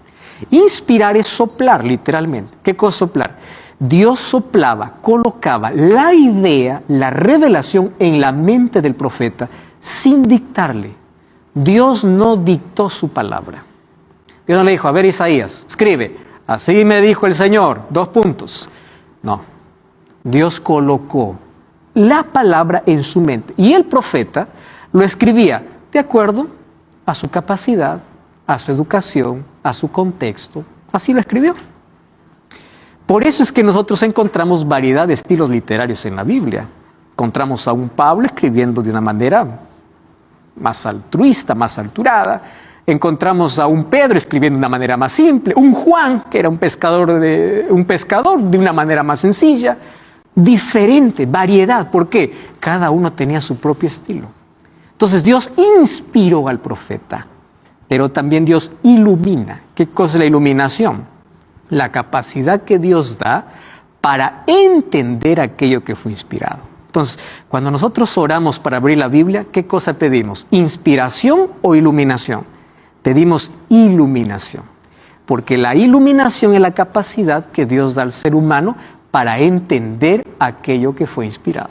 Inspirar es soplar, literalmente. ¿Qué cosa es soplar? Dios soplaba, colocaba la idea, la revelación en la mente del profeta sin dictarle. Dios no dictó su palabra. Dios no le dijo, a ver Isaías, escribe, así me dijo el Señor, 2 puntos. No, Dios colocó la palabra en su mente y el profeta lo escribía de acuerdo a su capacidad, a su educación, a su contexto. Así lo escribió. Por eso es que nosotros encontramos variedad de estilos literarios en la Biblia. Encontramos a un Pablo escribiendo de una manera más altruista, más alturada. Encontramos a un Pedro escribiendo de una manera más simple. Un Juan, que era un pescador de una manera más sencilla. Diferente, variedad. ¿Por qué? Cada uno tenía su propio estilo. Entonces Dios inspiró al profeta, pero también Dios ilumina. ¿Qué cosa es la iluminación? La capacidad que Dios da para entender aquello que fue inspirado. Entonces, cuando nosotros oramos para abrir la Biblia, ¿qué cosa pedimos? ¿Inspiración o iluminación? Pedimos iluminación, porque la iluminación es la capacidad que Dios da al ser humano para entender aquello que fue inspirado.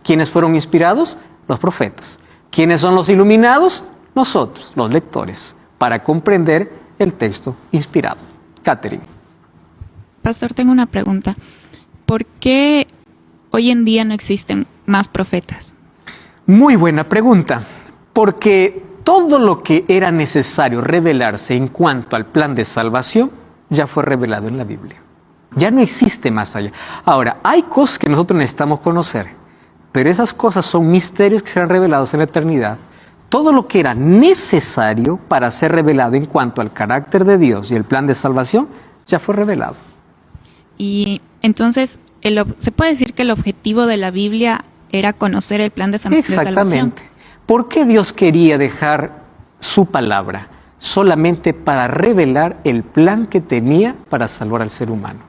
¿Quiénes fueron inspirados? Los profetas. ¿Quiénes son los iluminados? Nosotros, los lectores, para comprender el texto inspirado. Catherine. Pastor, tengo una pregunta. ¿Por qué hoy en día no existen más profetas? Muy buena pregunta, porque todo lo que era necesario revelarse en cuanto al plan de salvación ya fue revelado en la Biblia. Ya no existe más allá. Ahora, hay cosas que nosotros necesitamos conocer, pero esas cosas son misterios que serán revelados en la eternidad. Todo lo que era necesario para ser revelado en cuanto al carácter de Dios y el plan de salvación ya fue revelado. Y entonces, ¿se puede decir que el objetivo de la Biblia era conocer el plan de salvación? Exactamente. ¿Por qué Dios quería dejar su palabra? Solamente para revelar el plan que tenía para salvar al ser humano.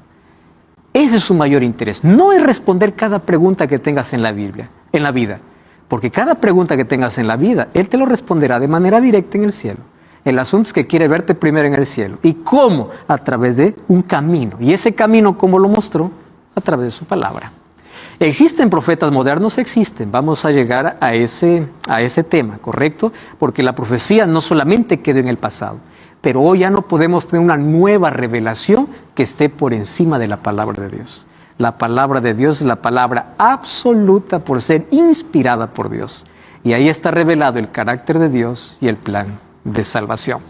Ese es su mayor interés. No es responder cada pregunta que tengas en la Biblia, en la vida. Porque cada pregunta que tengas en la vida, Él te lo responderá de manera directa en el cielo. El asunto es que quiere verte primero en el cielo. ¿Y cómo? A través de un camino. Y ese camino, ¿cómo lo mostró? A través de su palabra. ¿Existen profetas modernos? Existen. Vamos a llegar a ese tema, ¿correcto? Porque la profecía no solamente quedó en el pasado, pero hoy ya no podemos tener una nueva revelación que esté por encima de la palabra de Dios. La palabra de Dios es la palabra absoluta por ser inspirada por Dios. Y ahí está revelado el carácter de Dios y el plan de salvación.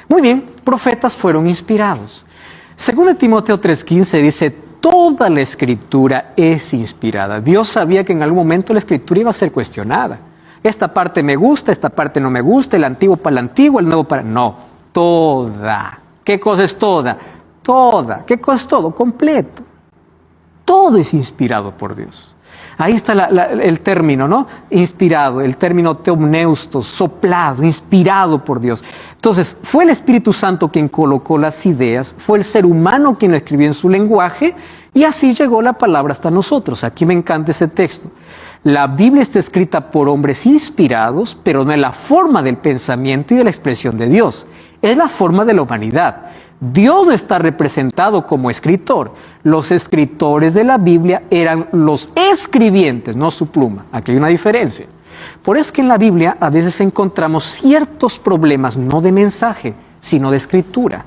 Muy bien, profetas fueron inspirados. Según Timoteo 3:15 dice, toda la escritura es inspirada. Dios sabía que en algún momento la escritura iba a ser cuestionada. Esta parte me gusta, esta parte no me gusta, el antiguo para el antiguo, el nuevo para... No, toda. ¿Qué cosa es toda? Toda. ¿Qué cosa es todo? Completo. Todo es inspirado por Dios. Ahí está el término, ¿no? Inspirado, el término teomneustos, soplado, inspirado por Dios. Entonces, fue el Espíritu Santo quien colocó las ideas, fue el ser humano quien lo escribió en su lenguaje y así llegó la palabra hasta nosotros. Aquí me encanta ese texto. La Biblia está escrita por hombres inspirados, pero no es la forma del pensamiento y de la expresión de Dios. Es la forma de la humanidad. Dios no está representado como escritor. Los escritores de la Biblia eran los escribientes, no su pluma. Aquí hay una diferencia. Por eso es que en la Biblia a veces encontramos ciertos problemas, no de mensaje, sino de escritura.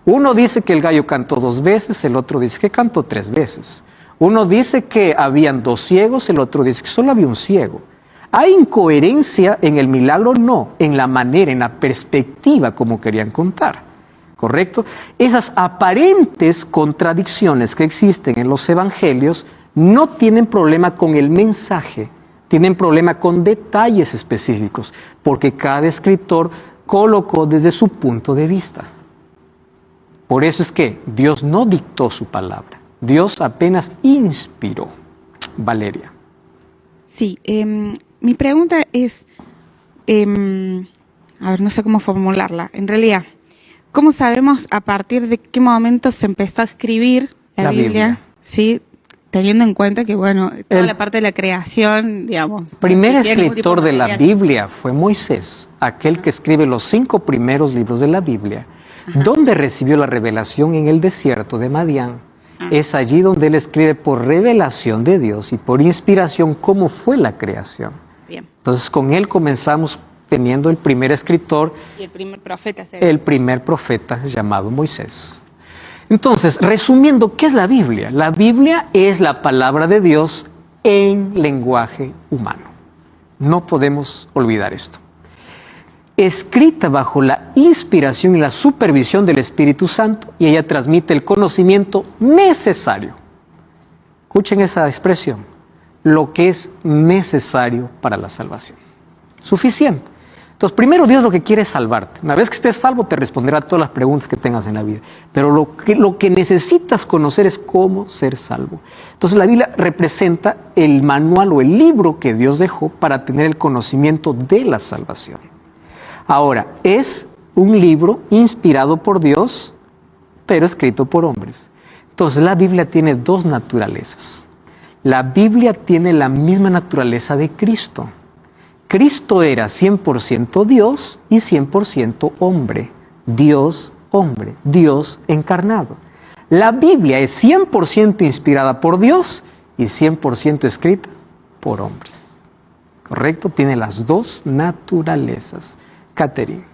Uno dice que el gallo cantó 2 veces, el otro dice que cantó 3 veces. Uno dice que habían 2 ciegos, el otro dice que solo había un ciego. ¿Hay incoherencia en el milagro? No, en la manera, en la perspectiva como querían contar. ¿Correcto? Esas aparentes contradicciones que existen en los evangelios no tienen problema con el mensaje, tienen problema con detalles específicos, porque cada escritor colocó desde su punto de vista. Por eso es que Dios no dictó su palabra, Dios apenas inspiró. Valeria. Sí, mi pregunta es, a ver, no sé cómo formularla, en realidad. ¿Cómo sabemos a partir de qué momento se empezó a escribir la Biblia? Sí, teniendo en cuenta que, bueno, toda la parte de la creación, digamos. El primer escritor de la Biblia fue Moisés, aquel que escribe los 5 primeros libros de la Biblia, donde recibió la revelación en el desierto de Madián. Es allí donde él escribe por revelación de Dios y por inspiración cómo fue la creación. Bien. Entonces con él comenzamos teniendo el primer escritor, y el primer profeta, el primer profeta llamado Moisés. Entonces, resumiendo, ¿qué es la Biblia? La Biblia es la palabra de Dios en lenguaje humano. No podemos olvidar esto. Escrita bajo la inspiración y la supervisión del Espíritu Santo, y ella transmite el conocimiento necesario. Escuchen esa expresión, lo que es necesario para la salvación. Suficiente. Entonces, primero Dios lo que quiere es salvarte. Una vez que estés salvo, te responderá todas las preguntas que tengas en la vida. Pero lo que necesitas conocer es cómo ser salvo. Entonces, la Biblia representa el manual o el libro que Dios dejó para tener el conocimiento de la salvación. Ahora, es un libro inspirado por Dios, pero escrito por hombres. Entonces, la Biblia tiene 2 naturalezas. La Biblia tiene la misma naturaleza de Cristo. Cristo era 100% Dios y 100% hombre. Dios, hombre, Dios encarnado. La Biblia es 100% inspirada por Dios y 100% escrita por hombres. ¿Correcto? Tiene las 2 naturalezas. Catherine.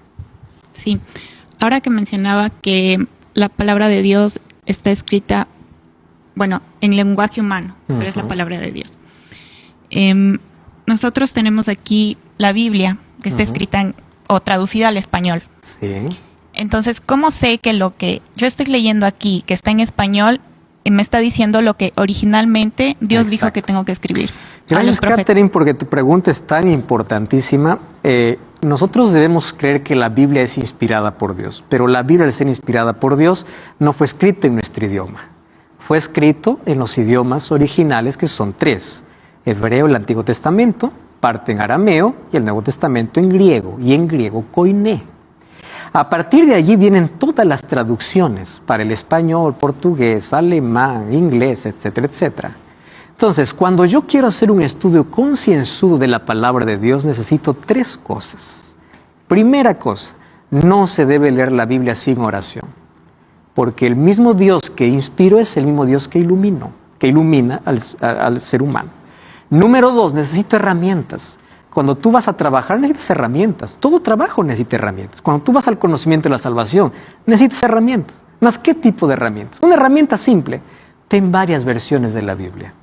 Sí. Ahora que mencionaba que la palabra de Dios está escrita, bueno, en lenguaje humano, pero es la palabra de Dios. Nosotros tenemos aquí la Biblia, que está escrita o traducida al español. Sí. Entonces, ¿cómo sé que lo que yo estoy leyendo aquí, que está en español, me está diciendo lo que originalmente Dios dijo que tengo que escribir? Gracias, Catherine, porque tu pregunta es tan importantísima. Nosotros debemos creer que la Biblia es inspirada por Dios, pero la Biblia, al ser inspirada por Dios, no fue escrita en nuestro idioma. Fue escrito en los idiomas originales, que son 3. Hebreo, el Antiguo Testamento, parte en arameo, y el Nuevo Testamento en griego, y en griego koiné. A partir de allí vienen todas las traducciones para el español, portugués, alemán, inglés, etcétera, etcétera. Entonces, cuando yo quiero hacer un estudio concienzudo de la palabra de Dios, necesito 3 cosas. Primera cosa, no se debe leer la Biblia sin oración, porque el mismo Dios que inspiró es el mismo Dios que ilumina al ser humano. Número 2, necesito herramientas. Cuando tú vas a trabajar, necesitas herramientas. Todo trabajo necesita herramientas. Cuando tú vas al conocimiento de la salvación, necesitas herramientas. ¿Más qué tipo de herramientas? Una herramienta simple. Ten varias versiones de la Biblia.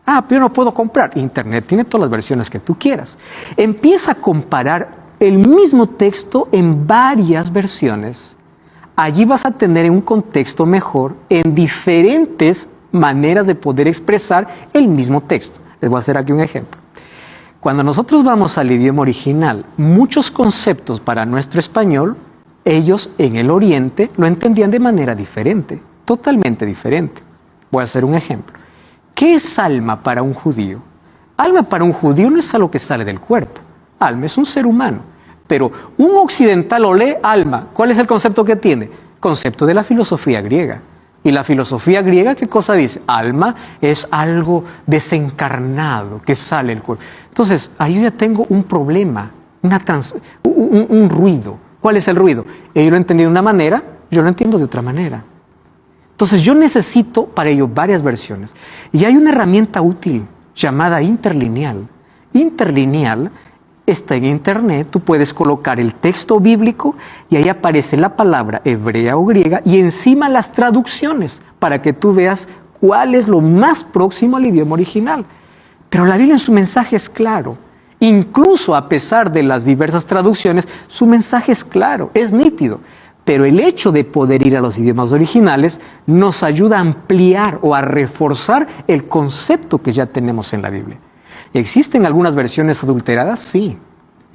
Pero yo no puedo comprar. Internet tiene todas las versiones que tú quieras. Empieza a comparar el mismo texto en varias versiones. Allí vas a tener un contexto mejor en diferentes maneras de poder expresar el mismo texto. Les voy a hacer aquí un ejemplo. Cuando nosotros vamos al idioma original, muchos conceptos para nuestro español, ellos en el Oriente lo entendían de manera diferente, totalmente diferente. Voy a hacer un ejemplo. ¿Qué es alma para un judío? Alma para un judío no es algo que sale del cuerpo. Alma es un ser humano. Pero un occidental lo lee alma. ¿Cuál es el concepto que tiene? Concepto de la filosofía griega. Y la filosofía griega, ¿qué cosa dice? Alma es algo desencarnado que sale del cuerpo. Entonces, ahí yo ya tengo un problema, un ruido. ¿Cuál es el ruido? Ellos lo entienden de una manera, yo lo entiendo de otra manera. Entonces, yo necesito para ello varias versiones. Y hay una herramienta útil llamada interlineal. Interlineal está en internet, tú puedes colocar el texto bíblico y ahí aparece la palabra hebrea o griega y encima las traducciones para que tú veas cuál es lo más próximo al idioma original. Pero la Biblia en su mensaje es claro. Incluso a pesar de las diversas traducciones, su mensaje es claro, es nítido. Pero el hecho de poder ir a los idiomas originales nos ayuda a ampliar o a reforzar el concepto que ya tenemos en la Biblia. ¿Existen algunas versiones adulteradas? Sí.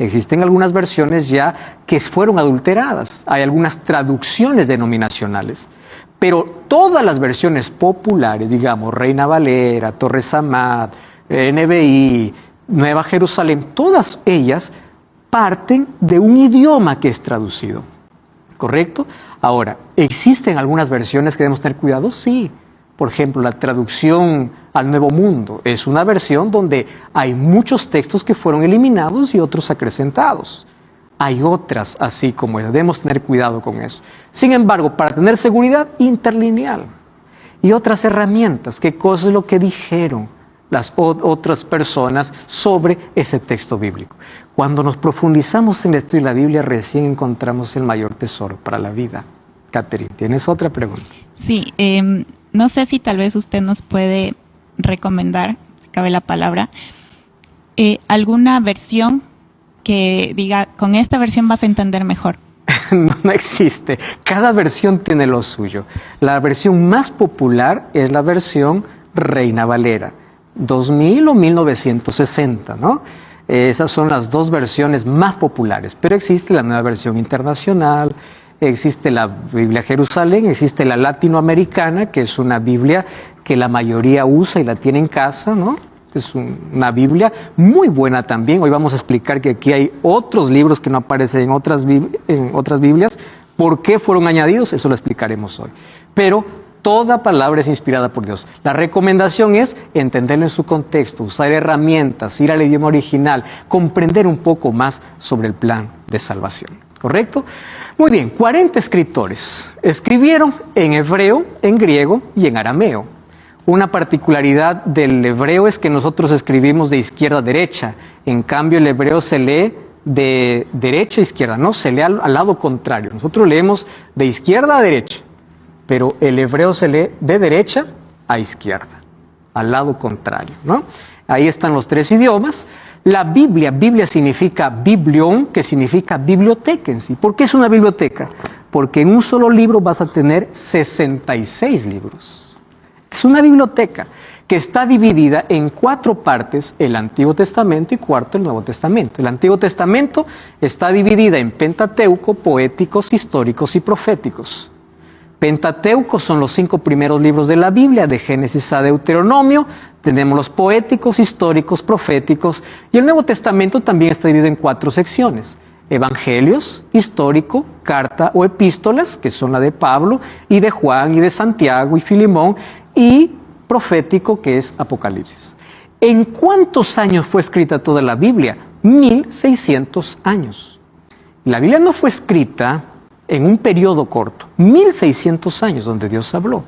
Existen algunas versiones ya que fueron adulteradas. Hay algunas traducciones denominacionales. Pero todas las versiones populares, digamos, Reina Valera, Torres Amat, NBI, Nueva Jerusalén, todas ellas parten de un idioma que es traducido. ¿Correcto? Ahora, ¿existen algunas versiones que debemos tener cuidado? Sí. Por ejemplo, la traducción al Nuevo Mundo es una versión donde hay muchos textos que fueron eliminados y otros acrecentados. Hay otras así como esa, debemos tener cuidado con eso. Sin embargo, para tener seguridad, interlineal. Y otras herramientas, ¿qué cosa es lo que dijeron las otras personas sobre ese texto bíblico? Cuando nos profundizamos en el estudio de la Biblia, recién encontramos el mayor tesoro para la vida. Catherine, ¿tienes otra pregunta? Sí, no sé si tal vez usted nos puede recomendar, si cabe la palabra, alguna versión que diga, con esta versión vas a entender mejor. No existe. Cada versión tiene lo suyo. La versión más popular es la versión Reina Valera, 2000 o 1960, ¿no? Esas son las dos versiones más populares, pero existe la nueva versión internacional, existe la Biblia Jerusalén, existe la latinoamericana, que es una Biblia que la mayoría usa y la tiene en casa, ¿no? Es una Biblia muy buena también. Hoy vamos a explicar que aquí hay otros libros que no aparecen en otras Biblias. ¿Por qué fueron añadidos? Eso lo explicaremos hoy. Pero toda palabra es inspirada por Dios. La recomendación es entenderlo en su contexto, usar herramientas, ir al idioma original, comprender un poco más sobre el plan de salvación. ¿Correcto? Muy bien, 40 escritores escribieron en hebreo, en griego y en arameo. Una particularidad del hebreo es que nosotros escribimos de izquierda a derecha. En cambio, el hebreo se lee de derecha a izquierda, no, se lee al lado contrario. Nosotros leemos de izquierda a derecha, pero el hebreo se lee de derecha a izquierda, al lado contrario, ¿no? Ahí están los tres idiomas. La Biblia significa biblión, que significa biblioteca en sí. ¿Por qué es una biblioteca? Porque en un solo libro vas a tener 66 libros. Es una biblioteca que está dividida en 4 partes, el Antiguo Testamento y cuarto el Nuevo Testamento. El Antiguo Testamento está dividida en Pentateuco, poéticos, históricos y proféticos. Pentateuco son los 5 primeros libros de la Biblia, de Génesis a Deuteronomio. Tenemos los poéticos, históricos, proféticos. Y el Nuevo Testamento también está dividido en 4 secciones. Evangelios, histórico, carta o epístolas, que son la de Pablo, y de Juan, y de Santiago, y Filemón, y profético, que es Apocalipsis. ¿En cuántos años fue escrita toda la Biblia? 1600 años. La Biblia no fue escrita en un periodo corto, 1600 años donde Dios habló.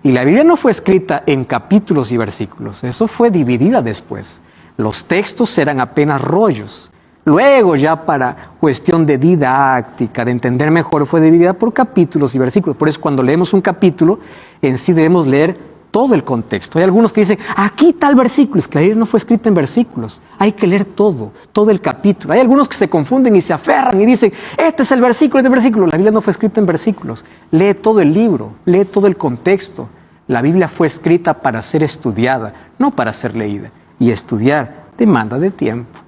Y la Biblia no fue escrita en capítulos y versículos, eso fue dividida después. Los textos eran apenas rollos. Luego ya para cuestión de didáctica, de entender mejor, fue dividida por capítulos y versículos. Por eso cuando leemos un capítulo, en sí debemos leer todo el contexto. Hay algunos que dicen, aquí tal versículo, es que la Biblia no fue escrita en versículos. Hay que leer todo el capítulo. Hay algunos que se confunden y se aferran y dicen, este es el versículo, este versículo. La Biblia no fue escrita en versículos. Lee todo el libro, lee todo el contexto. La Biblia fue escrita para ser estudiada, no para ser leída. Y estudiar demanda de tiempo.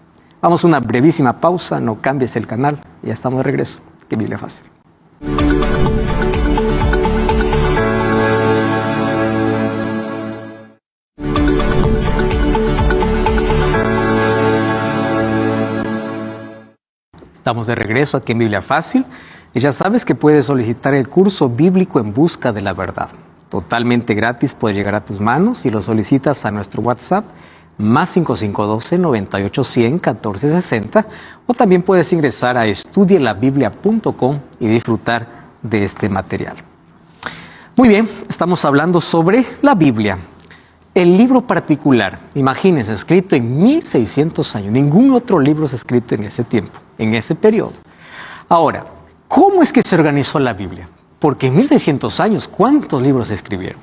Vamos a una brevísima pausa, no cambies el canal, ya estamos de regreso. Que Biblia Fácil. Estamos de regreso aquí en Biblia Fácil y ya sabes que puedes solicitar el curso bíblico en busca de la verdad. Totalmente gratis, puede llegar a tus manos y lo solicitas a nuestro WhatsApp más 5512-9810-1460, o también puedes ingresar a estudielabiblia.com y disfrutar de este material. Muy bien, estamos hablando sobre la Biblia. El libro particular, imagínense, escrito en 1600 años. Ningún otro libro es escrito en ese tiempo, en ese periodo. Ahora, ¿cómo es que se organizó la Biblia? Porque en 1600 años, ¿cuántos libros se escribieron?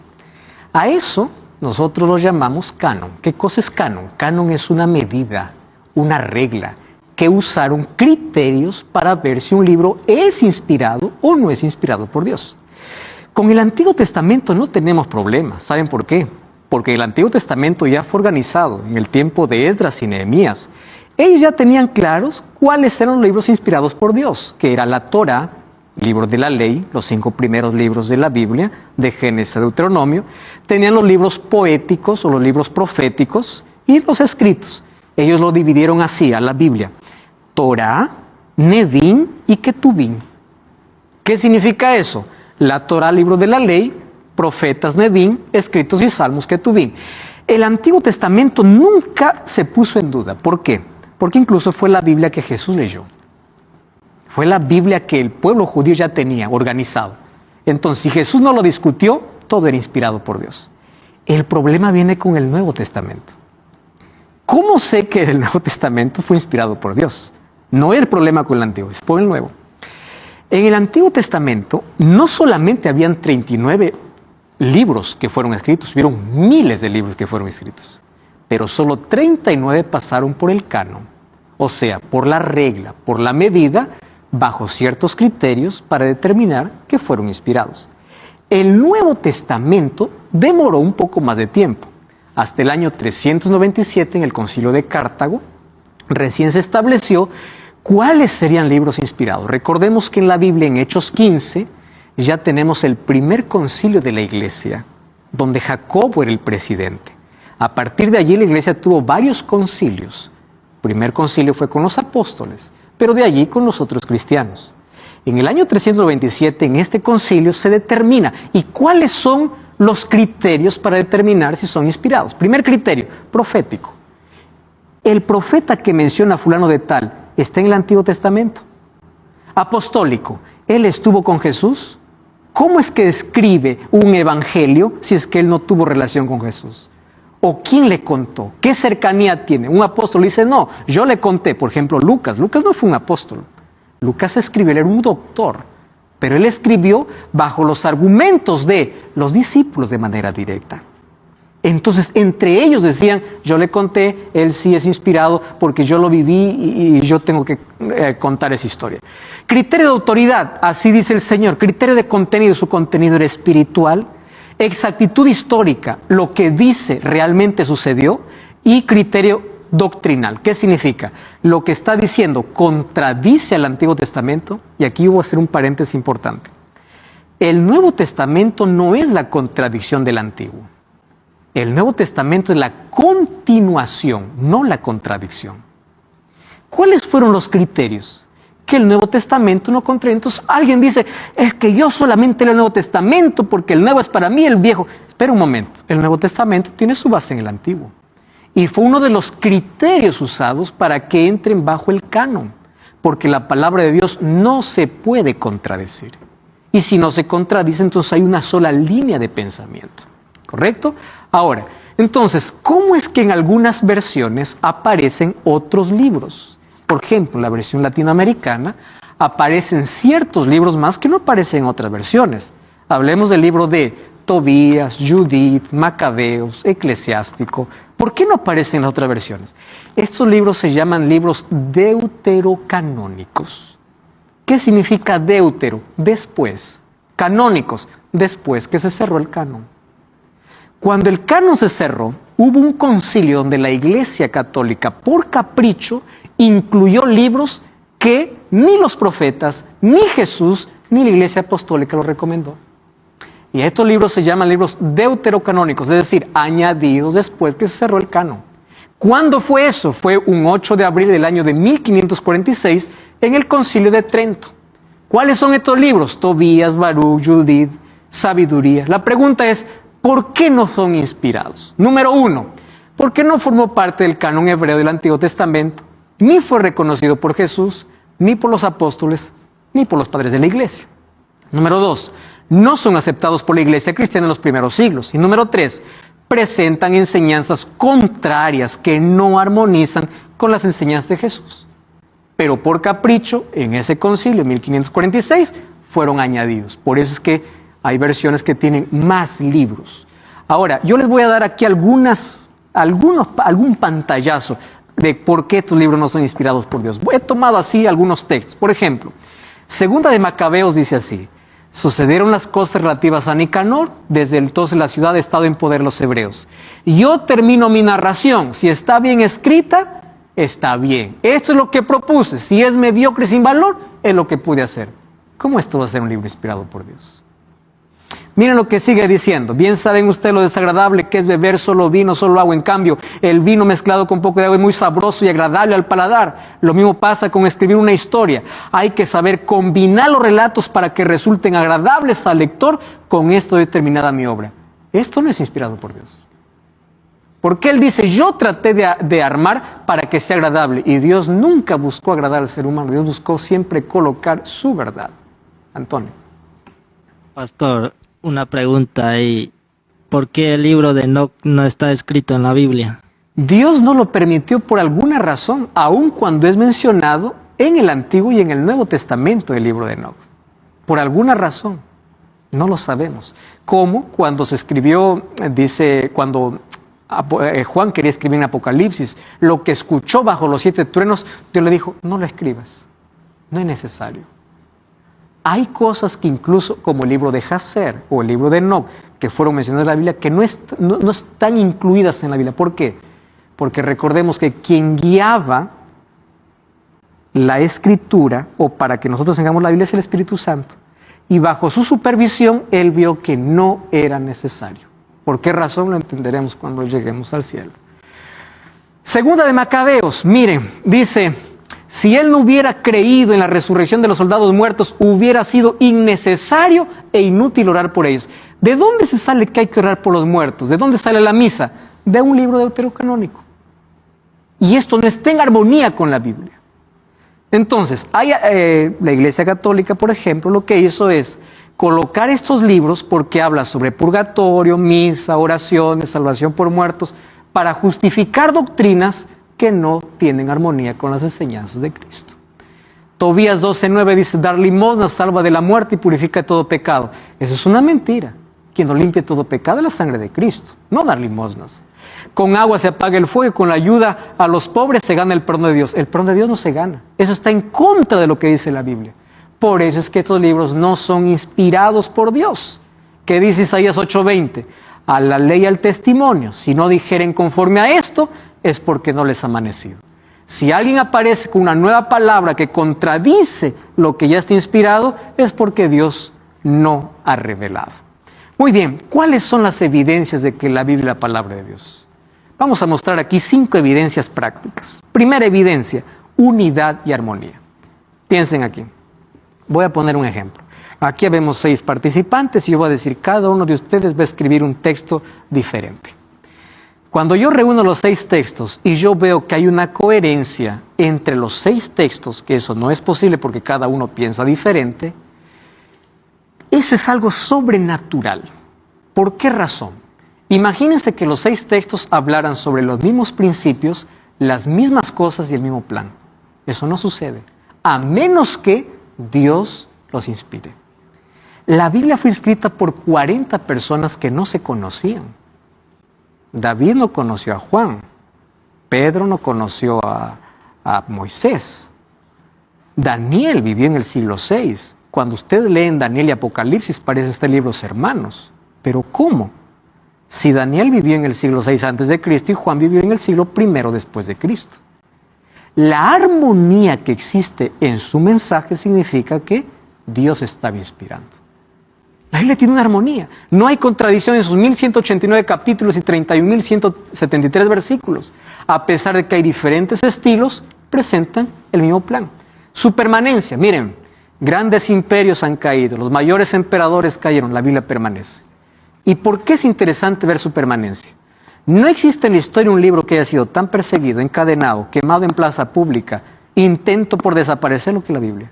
A eso nosotros lo llamamos canon. ¿Qué cosa es canon? Canon es una medida, una regla, que usaron criterios para ver si un libro es inspirado o no es inspirado por Dios. Con el Antiguo Testamento no tenemos problemas. ¿Saben por qué? Porque el Antiguo Testamento ya fue organizado en el tiempo de Esdras y Nehemías. Ellos ya tenían claros cuáles eran los libros inspirados por Dios, que era la Torá, libro de la ley, los 5 primeros libros de la Biblia, de Génesis a Deuteronomio. Tenían los libros poéticos o los libros proféticos y los escritos. Ellos lo dividieron así a la Biblia: Torá, Nevim y Ketuvim. ¿Qué significa eso? La Torá, libro de la ley, profetas, Nevim, escritos y salmos, Ketuvim. El Antiguo Testamento nunca se puso en duda. ¿Por qué? Porque incluso fue la Biblia que Jesús leyó. Fue la Biblia que el pueblo judío ya tenía organizado. Entonces, si Jesús no lo discutió, todo era inspirado por Dios. El problema viene con el Nuevo Testamento. ¿Cómo sé que el Nuevo Testamento fue inspirado por Dios? No es el problema con el Antiguo, es por el Nuevo. En el Antiguo Testamento no solamente habían 39 libros que fueron escritos, hubieron miles de libros que fueron escritos, pero solo 39 pasaron por el canon, o sea, por la regla, por la medida, bajo ciertos criterios para determinar que fueron inspirados. El Nuevo Testamento demoró un poco más de tiempo. Hasta el año 397, en el Concilio de Cartago, recién se estableció cuáles serían libros inspirados. Recordemos que en la Biblia, en Hechos 15, ya tenemos el primer concilio de la iglesia, donde Jacobo era el presidente. A partir de allí la iglesia tuvo varios concilios. El primer concilio fue con los apóstoles, pero de allí con los otros cristianos. En el año 327, en este concilio, se determina y cuáles son los criterios para determinar si son inspirados. Primer criterio, profético. El profeta que menciona a fulano de tal está en el Antiguo Testamento. Apostólico, ¿él estuvo con Jesús? ¿Cómo es que escribe un evangelio si es que él no tuvo relación con Jesús? ¿O quién le contó? ¿Qué cercanía tiene? Un apóstol dice, no, yo le conté. Por ejemplo, Lucas. Lucas no fue un apóstol. Lucas escribió, él era un doctor. Pero él escribió bajo los argumentos de los discípulos de manera directa. Entonces, entre ellos decían, yo le conté, él sí es inspirado porque yo lo viví y yo tengo que contar esa historia. Criterio de autoridad, así dice el Señor. Criterio de contenido, su contenido era espiritual. Exactitud histórica, lo que dice realmente sucedió. Y criterio doctrinal. ¿Qué significa? Lo que está diciendo contradice al Antiguo Testamento. Y aquí voy a hacer un paréntesis importante. El Nuevo Testamento no es la contradicción del Antiguo. El Nuevo Testamento es la continuación, no la contradicción. ¿Cuáles fueron los criterios? Que el Nuevo Testamento no contradice. Entonces alguien dice, es que yo solamente leo el Nuevo Testamento porque el Nuevo es para mí, el Viejo. Espera un momento, el Nuevo Testamento tiene su base en el Antiguo. Y fue uno de los criterios usados para que entren bajo el canon. Porque la palabra de Dios no se puede contradecir. Y si no se contradice, entonces hay una sola línea de pensamiento. ¿Correcto? Ahora, entonces, ¿cómo es que en algunas versiones aparecen otros libros? Por ejemplo, en la versión latinoamericana aparecen ciertos libros más que no aparecen en otras versiones. Hablemos del libro de Tobías, Judith, Macabeos, Eclesiástico. ¿Por qué no aparecen en las otras versiones? Estos libros se llaman libros deuterocanónicos. ¿Qué significa deutero? Después. Canónicos, después que se cerró el canon. Cuando el canon se cerró, hubo un concilio donde la Iglesia Católica, por capricho, incluyó libros que ni los profetas, ni Jesús, ni la Iglesia Apostólica los recomendó. Y estos libros se llaman libros deuterocanónicos, es decir, añadidos después que se cerró el canon. ¿Cuándo fue eso? Fue un 8 de abril del año de 1546 en el Concilio de Trento. ¿Cuáles son estos libros? Tobías, Baruch, Judith, sabiduría. La pregunta es, ¿por qué no son inspirados? Número 1, porque no formó parte del canon hebreo del Antiguo Testamento, ni fue reconocido por Jesús, ni por los apóstoles, ni por los padres de la iglesia. Número 2, no son aceptados por la iglesia cristiana en los primeros siglos. Y número 3, presentan enseñanzas contrarias que no armonizan con las enseñanzas de Jesús. Pero por capricho, en ese concilio, en 1546, fueron añadidos. Por eso es que hay versiones que tienen más libros. Ahora, yo les voy a dar aquí algún pantallazo de por qué estos libros no son inspirados por Dios. He tomado así algunos textos. Por ejemplo, Segunda de Macabeos dice así: sucedieron las cosas relativas a Nicanor, desde entonces la ciudad ha estado en poder de los hebreos. Yo termino mi narración, si está bien escrita, está bien. Esto es lo que propuse, si es mediocre sin valor, es lo que pude hacer. ¿Cómo esto va a ser un libro inspirado por Dios? Miren lo que sigue diciendo: bien saben ustedes lo desagradable que es beber solo vino, solo agua. En cambio, el vino mezclado con poco de agua es muy sabroso y agradable al paladar. Lo mismo pasa con escribir una historia. Hay que saber combinar los relatos para que resulten agradables al lector. Con esto he terminada mi obra. Esto no es inspirado por Dios. Porque Él dice, yo traté de armar para que sea agradable. Y Dios nunca buscó agradar al ser humano. Dios buscó siempre colocar su verdad. Antonio. Pastor, una pregunta ahí. ¿Por qué el libro de Enoc no está escrito en la Biblia? Dios no lo permitió por alguna razón, aun cuando es mencionado en el Antiguo y en el Nuevo Testamento del libro de Enoc. Por alguna razón. No lo sabemos. Como cuando se escribió, dice, cuando Juan quería escribir en Apocalipsis, lo que escuchó bajo los 7 truenos, Dios le dijo, no lo escribas. No es necesario. Hay cosas que incluso, como el libro de Jacer o el libro de Enoc, que fueron mencionadas en la Biblia, que no están incluidas en la Biblia. ¿Por qué? Porque recordemos que quien guiaba la Escritura, o para que nosotros tengamos la Biblia, es el Espíritu Santo. Y bajo su supervisión, Él vio que no era necesario. ¿Por qué razón? Lo entenderemos cuando lleguemos al cielo. Segunda de Macabeos, miren, dice... si él no hubiera creído en la resurrección de los soldados muertos, hubiera sido innecesario e inútil orar por ellos. ¿De dónde se sale que hay que orar por los muertos? ¿De dónde sale la misa? De un libro deuterocanónico. Y esto no está en armonía con la Biblia. Entonces, la Iglesia Católica, por ejemplo, lo que hizo es colocar estos libros porque habla sobre purgatorio, misa, oraciones, salvación por muertos, para justificar doctrinas que no tienen armonía con las enseñanzas de Cristo. Tobías 12:9 dice, dar limosna salva de la muerte y purifica de todo pecado. Eso es una mentira. Quien no limpia todo pecado es la sangre de Cristo, no dar limosnas. Con agua se apaga el fuego y con la ayuda a los pobres se gana el perdón de Dios. El perdón de Dios no se gana. Eso está en contra de lo que dice la Biblia. Por eso es que estos libros no son inspirados por Dios. ¿Qué dice Isaías 8:20? A la ley y al testimonio. Si no dijeren conforme a esto, es porque no les ha amanecido. Si alguien aparece con una nueva palabra que contradice lo que ya está inspirado, es porque Dios no ha revelado. Muy bien, ¿cuáles son las evidencias de que la Biblia es la palabra de Dios? Vamos a mostrar aquí 5 evidencias prácticas. Primera evidencia, unidad y armonía. Piensen aquí. Voy a poner un ejemplo. Aquí vemos 6 participantes y yo voy a decir, cada uno de ustedes va a escribir un texto diferente. Cuando yo reúno los 6 textos y yo veo que hay una coherencia entre los 6 textos, que eso no es posible porque cada uno piensa diferente, eso es algo sobrenatural. ¿Por qué razón? Imagínense que los 6 textos hablaran sobre los mismos principios, las mismas cosas y el mismo plan. Eso no sucede, a menos que Dios los inspire. La Biblia fue escrita por 40 personas que no se conocían. David no conoció a Juan, Pedro no conoció a Moisés, Daniel vivió en el siglo VI. Cuando ustedes leen Daniel y Apocalipsis parece este libros hermanos. ¿Pero cómo? Si Daniel vivió en el siglo VI antes de Cristo y Juan vivió en el siglo I después de Cristo. La armonía que existe en su mensaje significa que Dios estaba inspirando. La Biblia tiene una armonía. No hay contradicción en sus 1189 capítulos y 31.173 versículos. A pesar de que hay diferentes estilos, presentan el mismo plan. Su permanencia, miren, Grandes imperios han caído, los mayores emperadores cayeron, la Biblia permanece. ¿Y por qué es interesante ver su permanencia? No existe en la historia un libro que haya sido tan perseguido, encadenado, quemado en plaza pública, intento por desaparecerlo que la Biblia.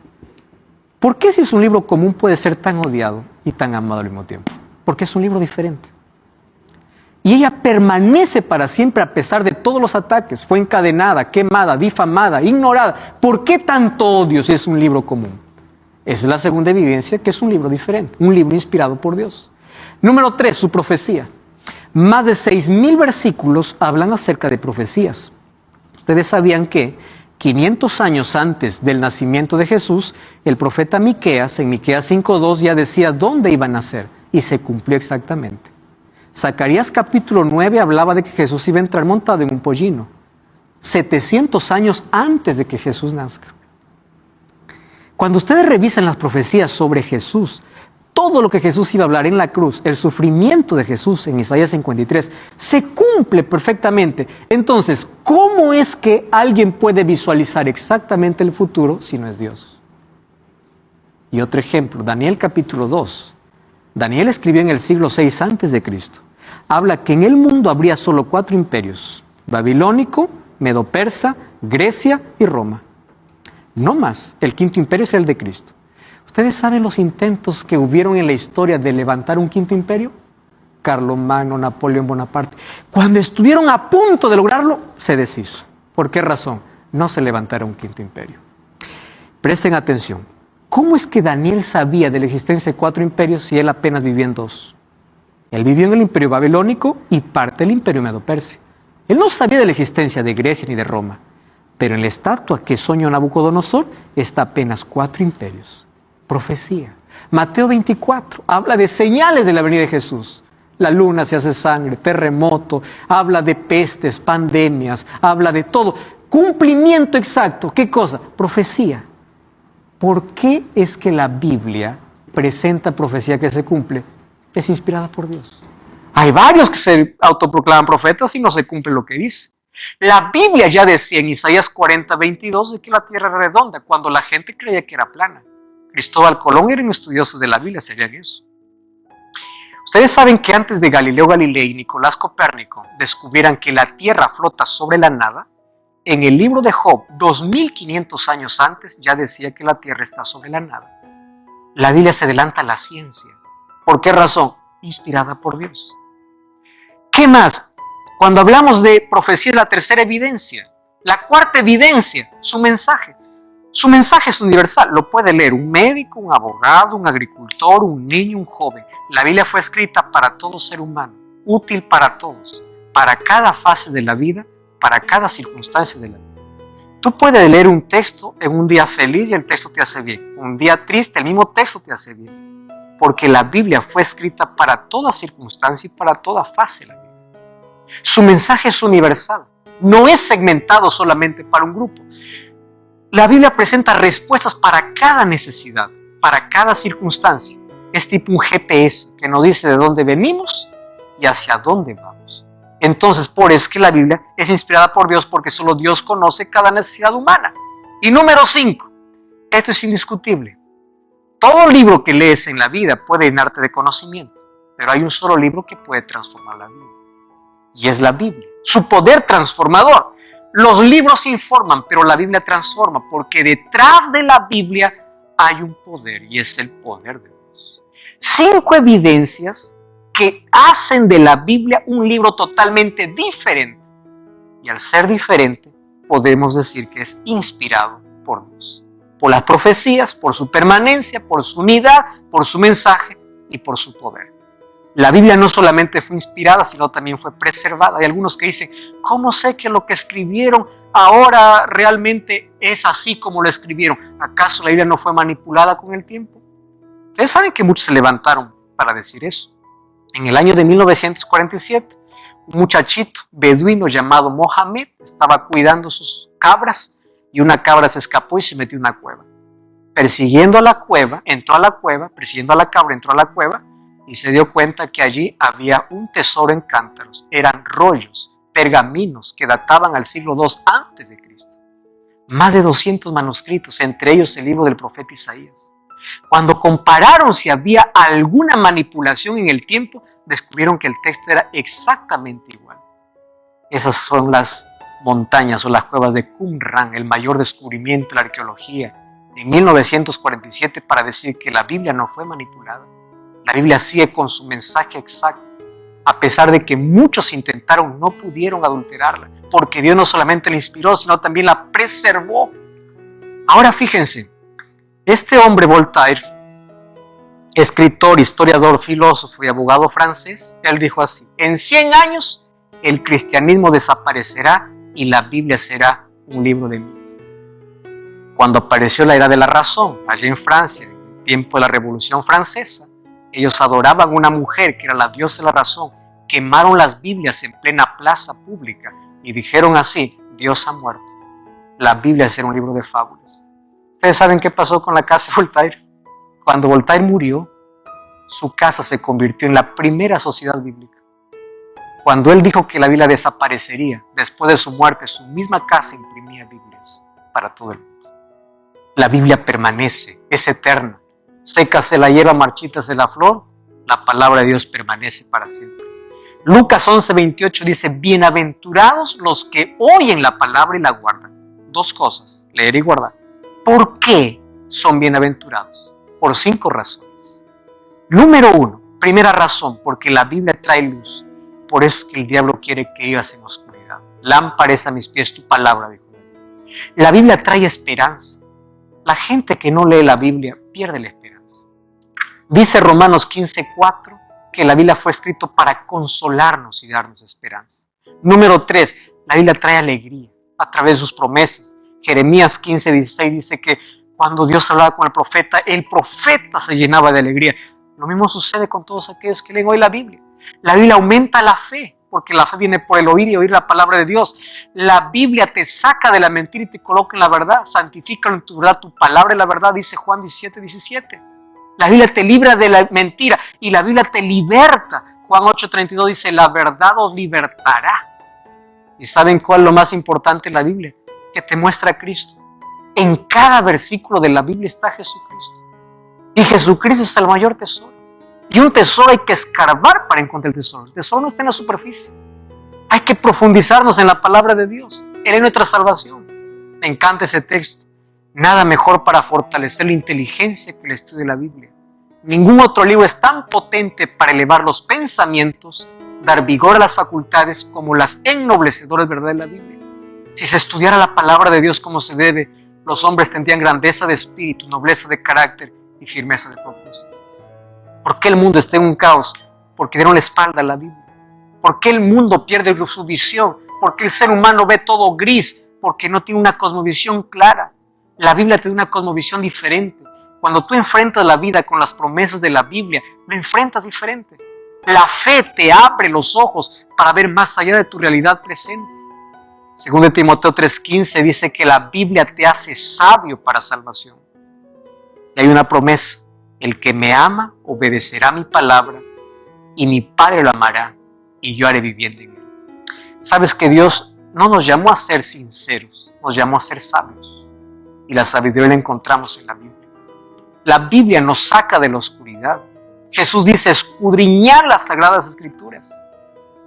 ¿Por qué si es un libro común puede ser tan odiado y tan amado al mismo tiempo? Porque es un libro diferente. Y ella permanece para siempre a pesar de todos los ataques. Fue encadenada, quemada, difamada, ignorada. ¿Por qué tanto odio si es un libro común? Esa es la segunda evidencia que es un libro diferente, un libro inspirado por Dios. Número 3, su profecía. Más de 6,000 versículos hablan acerca de profecías. Ustedes sabían que 500 años antes del nacimiento de Jesús, el profeta Miqueas, en Miqueas 5:2, ya decía dónde iba a nacer, y se cumplió exactamente. Zacarías capítulo 9 hablaba de que Jesús iba a entrar montado en un pollino, 700 años antes de que Jesús nazca. Cuando ustedes revisan las profecías sobre Jesús, todo lo que Jesús iba a hablar en la cruz, el sufrimiento de Jesús en Isaías 53, se cumple perfectamente. Entonces, ¿cómo es que alguien puede visualizar exactamente el futuro si no es Dios? Y otro ejemplo, Daniel capítulo 2. Daniel escribió en el siglo 6 antes de Cristo. Habla que en el mundo habría solo 4 imperios: babilónico, medo-persa, Grecia y Roma. No más, el quinto imperio es el de Cristo. ¿Ustedes saben los intentos que hubieron en la historia de levantar un quinto imperio? Carlomagno, Napoleón Bonaparte. Cuando estuvieron a punto de lograrlo, se deshizo. ¿Por qué razón? No se levantara un quinto imperio. Presten atención. ¿Cómo es que Daniel sabía de la existencia de 4 imperios si él apenas vivía en 2? Él vivió en el imperio babilónico y parte del imperio medo-persa. Él no sabía de la existencia de Grecia ni de Roma. Pero en la estatua que soñó Nabucodonosor está apenas 4 imperios. Profecía. Mateo 24 habla de señales de la venida de Jesús. La luna se hace sangre, terremoto, habla de pestes, pandemias, habla de todo. Cumplimiento exacto. ¿Qué cosa? Profecía. ¿Por qué es que la Biblia presenta profecía que se cumple? Es inspirada por Dios. Hay varios que se autoproclaman profetas y no se cumple lo que dice. La Biblia ya decía en Isaías 40:22 de que la tierra era redonda, cuando la gente creía que era plana. Cristóbal Colón era un estudioso de la Biblia, sabían eso. Ustedes saben que antes de Galileo Galilei y Nicolás Copérnico descubrieran que la tierra flota sobre la nada, en el libro de Job, 2500 años antes, ya decía que la tierra está sobre la nada. La Biblia se adelanta a la ciencia. ¿Por qué razón? Inspirada por Dios. ¿Qué más? Cuando hablamos de profecía es la tercera evidencia. La cuarta evidencia, su mensaje. Su mensaje es universal. Lo puede leer un médico, un abogado, un agricultor, un niño, un joven. La Biblia fue escrita para todo ser humano, útil para todos, para cada fase de la vida, para cada circunstancia de la vida. Tú puedes leer un texto en un día feliz y el texto te hace bien. Un día triste, el mismo texto te hace bien. Porque la Biblia fue escrita para toda circunstancia y para toda fase de la vida. Su mensaje es universal. No es segmentado solamente para un grupo. La Biblia presenta respuestas para cada necesidad, para cada circunstancia. Es tipo un GPS que nos dice de dónde venimos y hacia dónde vamos. Entonces, por eso es que la Biblia es inspirada por Dios, porque solo Dios conoce cada necesidad humana. Y número 5, esto es indiscutible. Todo libro que lees en la vida puede llenarte de conocimiento, pero hay un solo libro que puede transformar la vida, y es la Biblia. Su poder transformador. Los libros informan, pero la Biblia transforma, porque detrás de la Biblia hay un poder, y es el poder de Dios. 5 evidencias que hacen de la Biblia un libro totalmente diferente. Y al ser diferente, podemos decir que es inspirado por Dios. Por las profecías, por su permanencia, por su unidad, por su mensaje y por su poder. La Biblia no solamente fue inspirada, sino también fue preservada. Hay algunos que dicen, ¿cómo sé que lo que escribieron ahora realmente es así como lo escribieron? ¿Acaso la Biblia no fue manipulada con el tiempo? Ustedes saben que muchos se levantaron para decir eso. En el año de 1947, un muchachito beduino llamado Mohamed estaba cuidando sus cabras y una cabra se escapó y se metió en una cueva. Persiguiendo a la cueva, entró a la cueva, persiguiendo a la cabra, entró a la cueva y se dio cuenta que allí había un tesoro en cántaros. Eran rollos, pergaminos que databan al siglo II a.C. Más de 200 manuscritos, entre ellos el libro del profeta Isaías. Cuando compararon si había alguna manipulación en el tiempo, descubrieron que el texto era exactamente igual. Esas son las montañas o las cuevas de Qumran, el mayor descubrimiento de la arqueología en 1947 para decir que la Biblia no fue manipulada. La Biblia sigue con su mensaje exacto. A pesar de que muchos intentaron, no pudieron adulterarla, porque Dios no solamente la inspiró, sino también la preservó. Ahora fíjense, este hombre Voltaire, escritor, historiador, filósofo y abogado francés, él dijo así: en 100 años el cristianismo desaparecerá y la Biblia será un libro de mito. Cuando apareció la era de la razón, allá en Francia, en el tiempo de la Revolución Francesa, ellos adoraban a una mujer que era la diosa de la razón, quemaron las Biblias en plena plaza pública y dijeron así: Dios ha muerto, la Biblia será un libro de fábulas. ¿Ustedes saben qué pasó con la casa de Voltaire? Cuando Voltaire murió, su casa se convirtió en la primera sociedad bíblica. Cuando él dijo que la Biblia desaparecería, después de su muerte, su misma casa imprimía Biblias para todo el mundo. La Biblia permanece, es eterna. Sécase la hierba, marchítase la flor, la palabra de Dios permanece para siempre. Lucas 11:28 dice: bienaventurados los que oyen la palabra y la guardan. Dos cosas, leer y guardar. ¿Por qué son bienaventurados? Por 5 razones. Número 1, primera razón, porque la Biblia trae luz. Por eso es que el diablo quiere que vivas en oscuridad. Lámpara es a mis pies tu palabra, dijo David. La Biblia trae esperanza. La gente que no lee la Biblia pierde la esperanza. Dice Romanos 15:4 que la Biblia fue escrita para consolarnos y darnos esperanza. Número 3, la Biblia trae alegría a través de sus promesas. Jeremías 15:16 dice que cuando Dios hablaba con el profeta se llenaba de alegría. Lo mismo sucede con todos aquellos que leen hoy la Biblia. La Biblia aumenta la fe, porque la fe viene por el oír y oír la palabra de Dios. La Biblia te saca de la mentira y te coloca en la verdad. Santifícalo en tu verdad, tu palabra es la verdad, dice Juan 17:17. La Biblia te libra de la mentira y la Biblia te liberta. Juan 8:32 dice: la verdad os libertará. ¿Y saben cuál es lo más importante en la Biblia? Que te muestra a Cristo. En cada versículo de la Biblia está Jesucristo. Y Jesucristo es el mayor tesoro. Y un tesoro hay que escarbar para encontrar el tesoro. El tesoro no está en la superficie. Hay que profundizarnos en la palabra de Dios. Él es nuestra salvación. Me encanta ese texto. Nada mejor para fortalecer la inteligencia que el estudio de la Biblia. Ningún otro libro es tan potente para elevar los pensamientos, dar vigor a las facultades, como las ennoblecedoras verdades de la Biblia. Si se estudiara la palabra de Dios como se debe, los hombres tendrían grandeza de espíritu, nobleza de carácter y firmeza de propósito. ¿Por qué el mundo está en un caos? Porque dieron la espalda a la Biblia. ¿Por qué el mundo pierde su visión? ¿Por qué el ser humano ve todo gris? Porque no tiene una cosmovisión clara. La Biblia te da una cosmovisión diferente. Cuando tú enfrentas la vida con las promesas de la Biblia, lo enfrentas diferente. La fe te abre los ojos para ver más allá de tu realidad presente. Según Timoteo 3:15 dice que la Biblia te hace sabio para salvación. Y hay una promesa: el que me ama obedecerá mi palabra, y mi Padre lo amará, y yo haré vivienda en él. ¿Sabes que Dios no nos llamó a ser sinceros? Nos llamó a ser sabios. Y la sabiduría la encontramos en la Biblia. La Biblia nos saca de la oscuridad. Jesús dice: escudriñad las Sagradas Escrituras.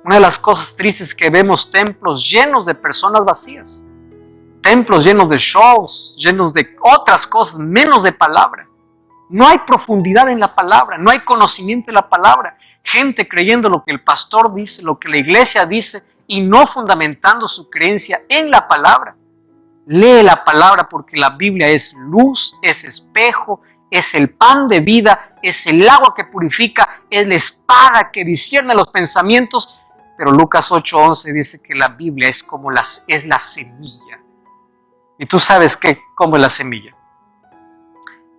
Una de las cosas tristes es que vemos templos llenos de personas vacías. Templos llenos de shows, llenos de otras cosas, menos de palabra. No hay profundidad en la palabra, no hay conocimiento de la palabra. Gente creyendo lo que el pastor dice, lo que la iglesia dice, y no fundamentando su creencia en la palabra. Lee la palabra, porque la Biblia es luz, es espejo, es el pan de vida, es el agua que purifica, es la espada que discierne los pensamientos. Pero Lucas 8:11 dice que la Biblia es como es la semilla. ¿Y tú sabes cómo es la semilla?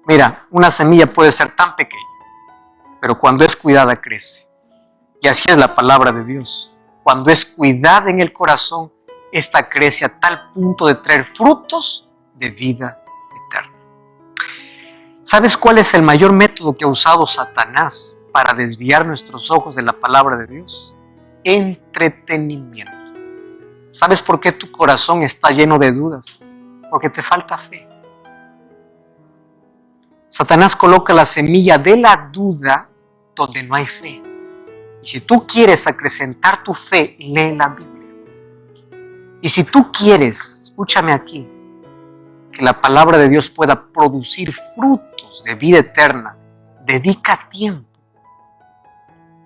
Mira, una semilla puede ser tan pequeña, pero cuando es cuidada crece. Y así es la palabra de Dios. Cuando es cuidada en el corazón, esta crece a tal punto de traer frutos de vida eterna. ¿Sabes cuál es el mayor método que ha usado Satanás para desviar nuestros ojos de la palabra de Dios? Entretenimiento. ¿Sabes por qué tu corazón está lleno de dudas? Porque te falta fe. Satanás coloca la semilla de la duda donde no hay fe. Y si tú quieres acrecentar tu fe, lee la Biblia. Y si tú quieres, escúchame aquí, que la palabra de Dios pueda producir frutos de vida eterna, dedica tiempo.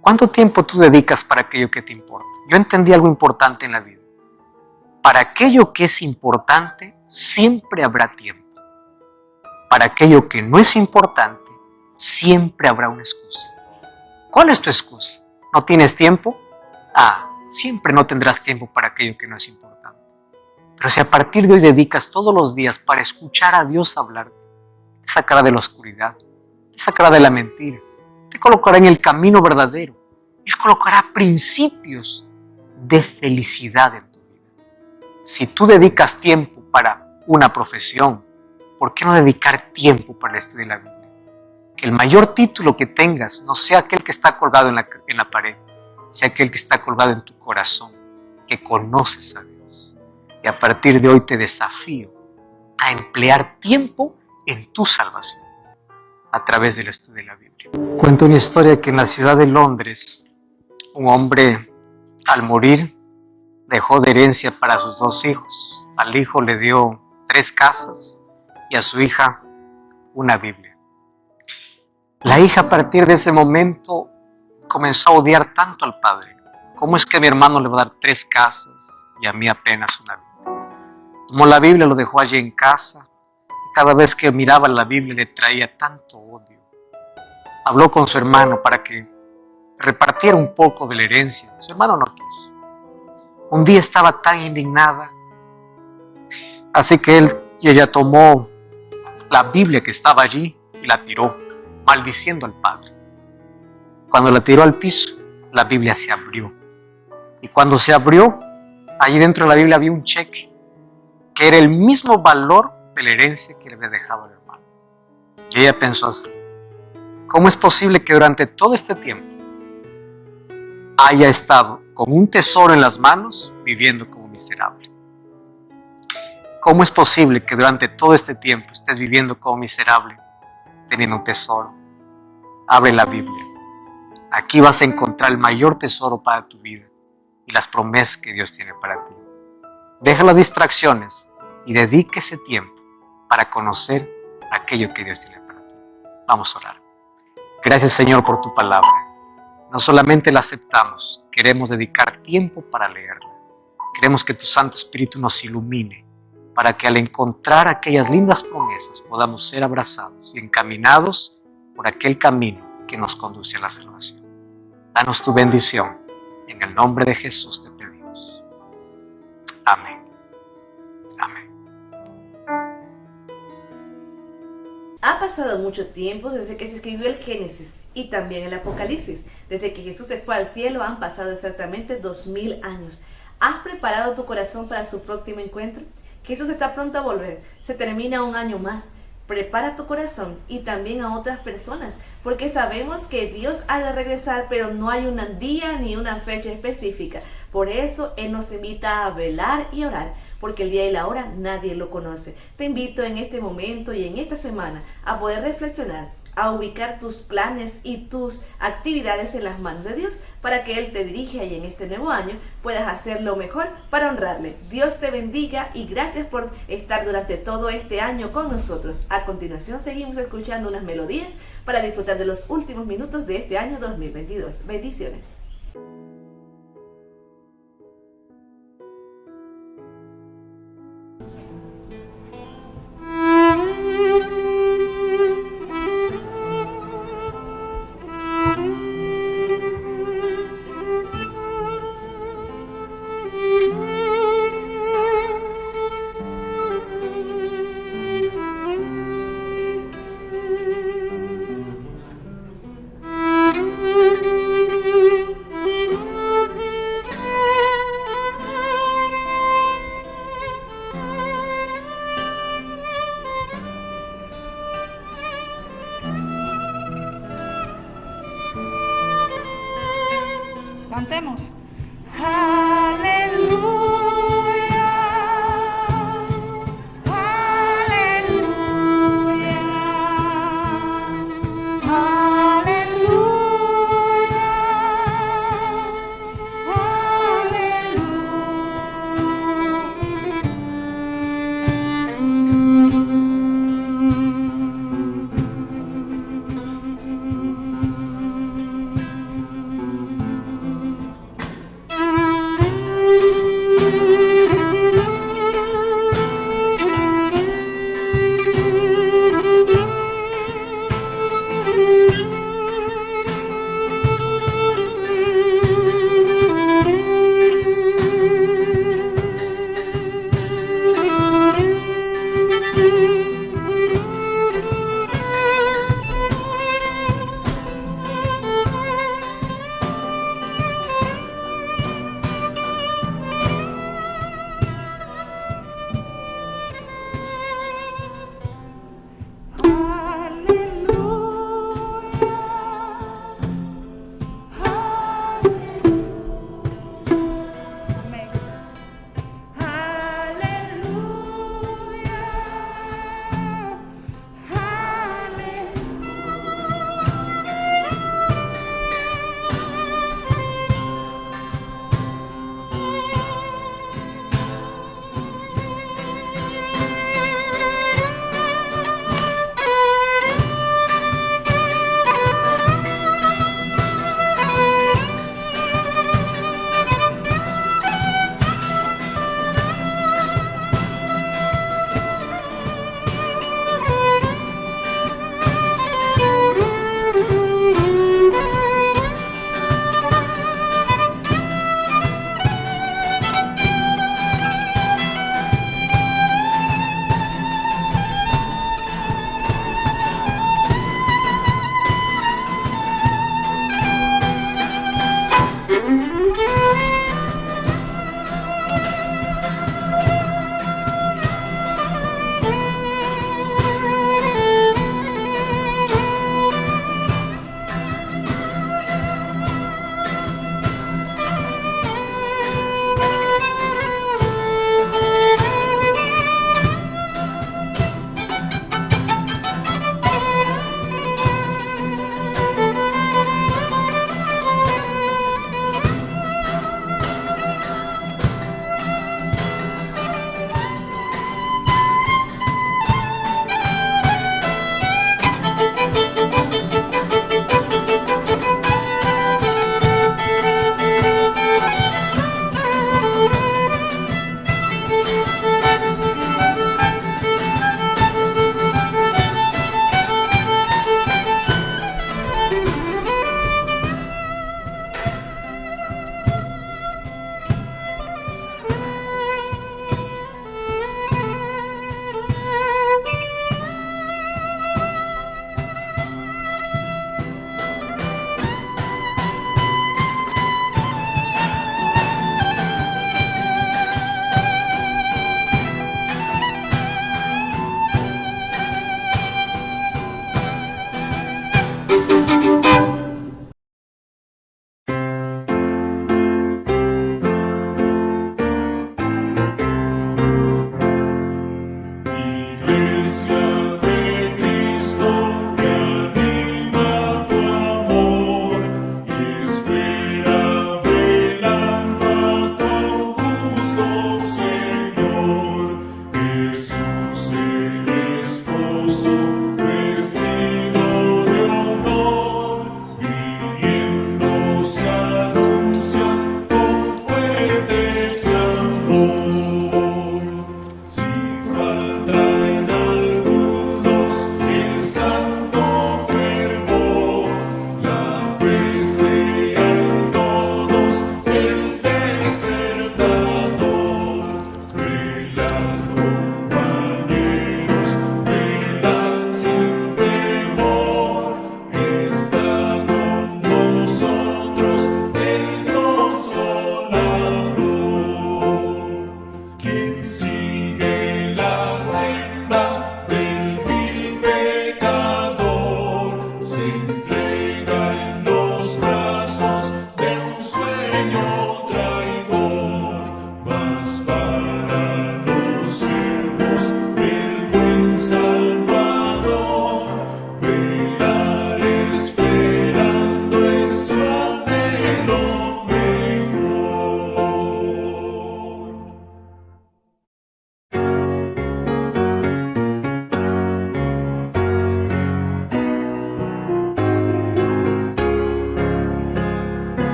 ¿Cuánto tiempo tú dedicas para aquello que te importa? Yo entendí algo importante en la vida. Para aquello que es importante, siempre habrá tiempo. Para aquello que no es importante, siempre habrá una excusa. ¿Cuál es tu excusa? ¿No tienes tiempo? Siempre no tendrás tiempo para aquello que no es importante. Pero si a partir de hoy dedicas todos los días para escuchar a Dios hablarte, te sacará de la oscuridad, te sacará de la mentira, te colocará en el camino verdadero. Él colocará principios de felicidad en tu vida. Si tú dedicas tiempo para una profesión, ¿por qué no dedicar tiempo para el estudio de la Biblia? Que el mayor título que tengas no sea aquel que está colgado en la pared, sea aquel que está colgado en tu corazón, que conoces a Dios. Y a partir de hoy te desafío a emplear tiempo en tu salvación a través del estudio de la Biblia. Cuento una historia que en la ciudad de Londres, un hombre al morir dejó de herencia para sus 2 hijos. Al hijo le dio 3 casas y a su hija una Biblia. La hija a partir de ese momento comenzó a odiar tanto al padre. ¿Cómo es que a mi hermano le va a dar 3 casas y a mí apenas una Biblia? Tomó la Biblia, lo dejó allí en casa y cada vez que miraba la Biblia le traía tanto odio. Habló con su hermano para que repartiera un poco de la herencia. Su hermano no quiso. Un día estaba tan indignada, así que ella tomó la Biblia que estaba allí y la tiró, maldiciendo al padre. Cuando la tiró al piso, la Biblia se abrió. Y cuando se abrió, allí dentro de la Biblia había un cheque que era el mismo valor de la herencia que le había dejado el hermano. Y ella pensó así: ¿cómo es posible que durante todo este tiempo haya estado con un tesoro en las manos viviendo como miserable? ¿Cómo es posible que durante todo este tiempo estés viviendo como miserable teniendo un tesoro? Abre la Biblia. Aquí vas a encontrar el mayor tesoro para tu vida y las promesas que Dios tiene para ti. Deja las distracciones y dedica ese tiempo para conocer aquello que Dios tiene para ti. Vamos a orar. Gracias, Señor, por tu palabra. No solamente la aceptamos, queremos dedicar tiempo para leerla. Queremos que tu Santo Espíritu nos ilumine para que al encontrar aquellas lindas promesas podamos ser abrazados y encaminados por aquel camino que nos conduce a la salvación. Danos tu bendición. En el nombre de Jesús te pedimos. Amén. Amén. Ha pasado mucho tiempo desde que se escribió el Génesis y también el Apocalipsis. Desde que Jesús se fue al cielo han pasado exactamente 2000 años. ¿Has preparado tu corazón para su próximo encuentro? Jesús está pronto a volver. Se termina un año más. Prepara tu corazón y también a otras personas, porque sabemos que Dios ha de regresar, pero no hay un día ni una fecha específica. Por eso Él nos invita a velar y orar, porque el día y la hora nadie lo conoce. Te invito en este momento y en esta semana a poder reflexionar, a ubicar tus planes y tus actividades en las manos de Dios para que Él te dirija y en este nuevo año puedas hacer lo mejor para honrarle. Dios te bendiga y gracias por estar durante todo este año con nosotros. A continuación seguimos escuchando unas melodías para disfrutar de los últimos minutos de este año 2022. Bendiciones.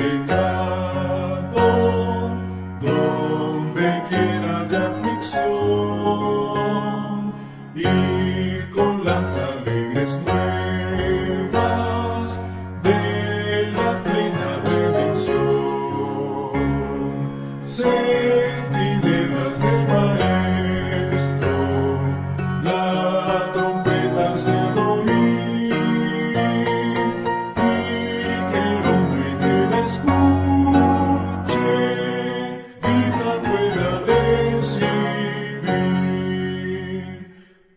pecado, donde quiera de aflicción, y con las alegres nuevas de la plena redención. Centinelas del Maestro, la trompeta se oír, y que el hombre que la escuche vida pueda recibir.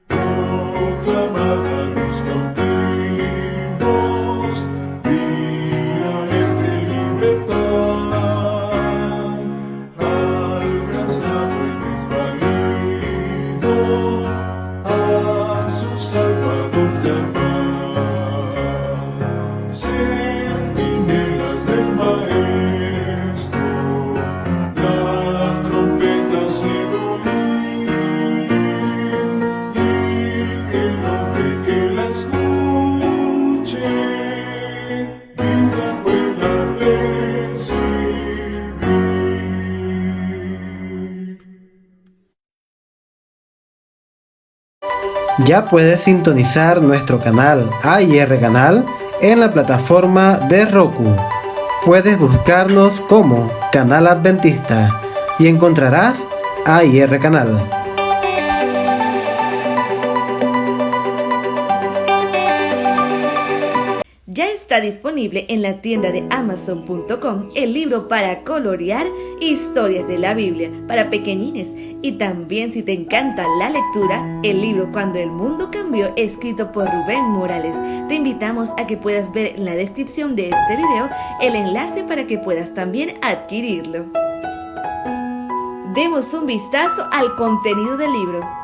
Proclamad a los cautivos, día es de libertad, al cansado y desvalido, a su Salvador llamar. Centinelas del Maestro, la trompeta se oír, y que el hombre que la escuche vida pueda recibir. Ya puedes sintonizar nuestro canal AIR Canal en la plataforma de Roku. Puedes buscarnos como Canal Adventista y encontrarás AIR Canal. Ya está disponible en la tienda de Amazon.com el libro para colorear Historias de la Biblia para pequeñines. Y también, si te encanta la lectura, el libro Cuando el Mundo Cambió, escrito por Rubén Morales. Te invitamos a que puedas ver en la descripción de este video el enlace para que puedas también adquirirlo. Demos un vistazo al contenido del libro.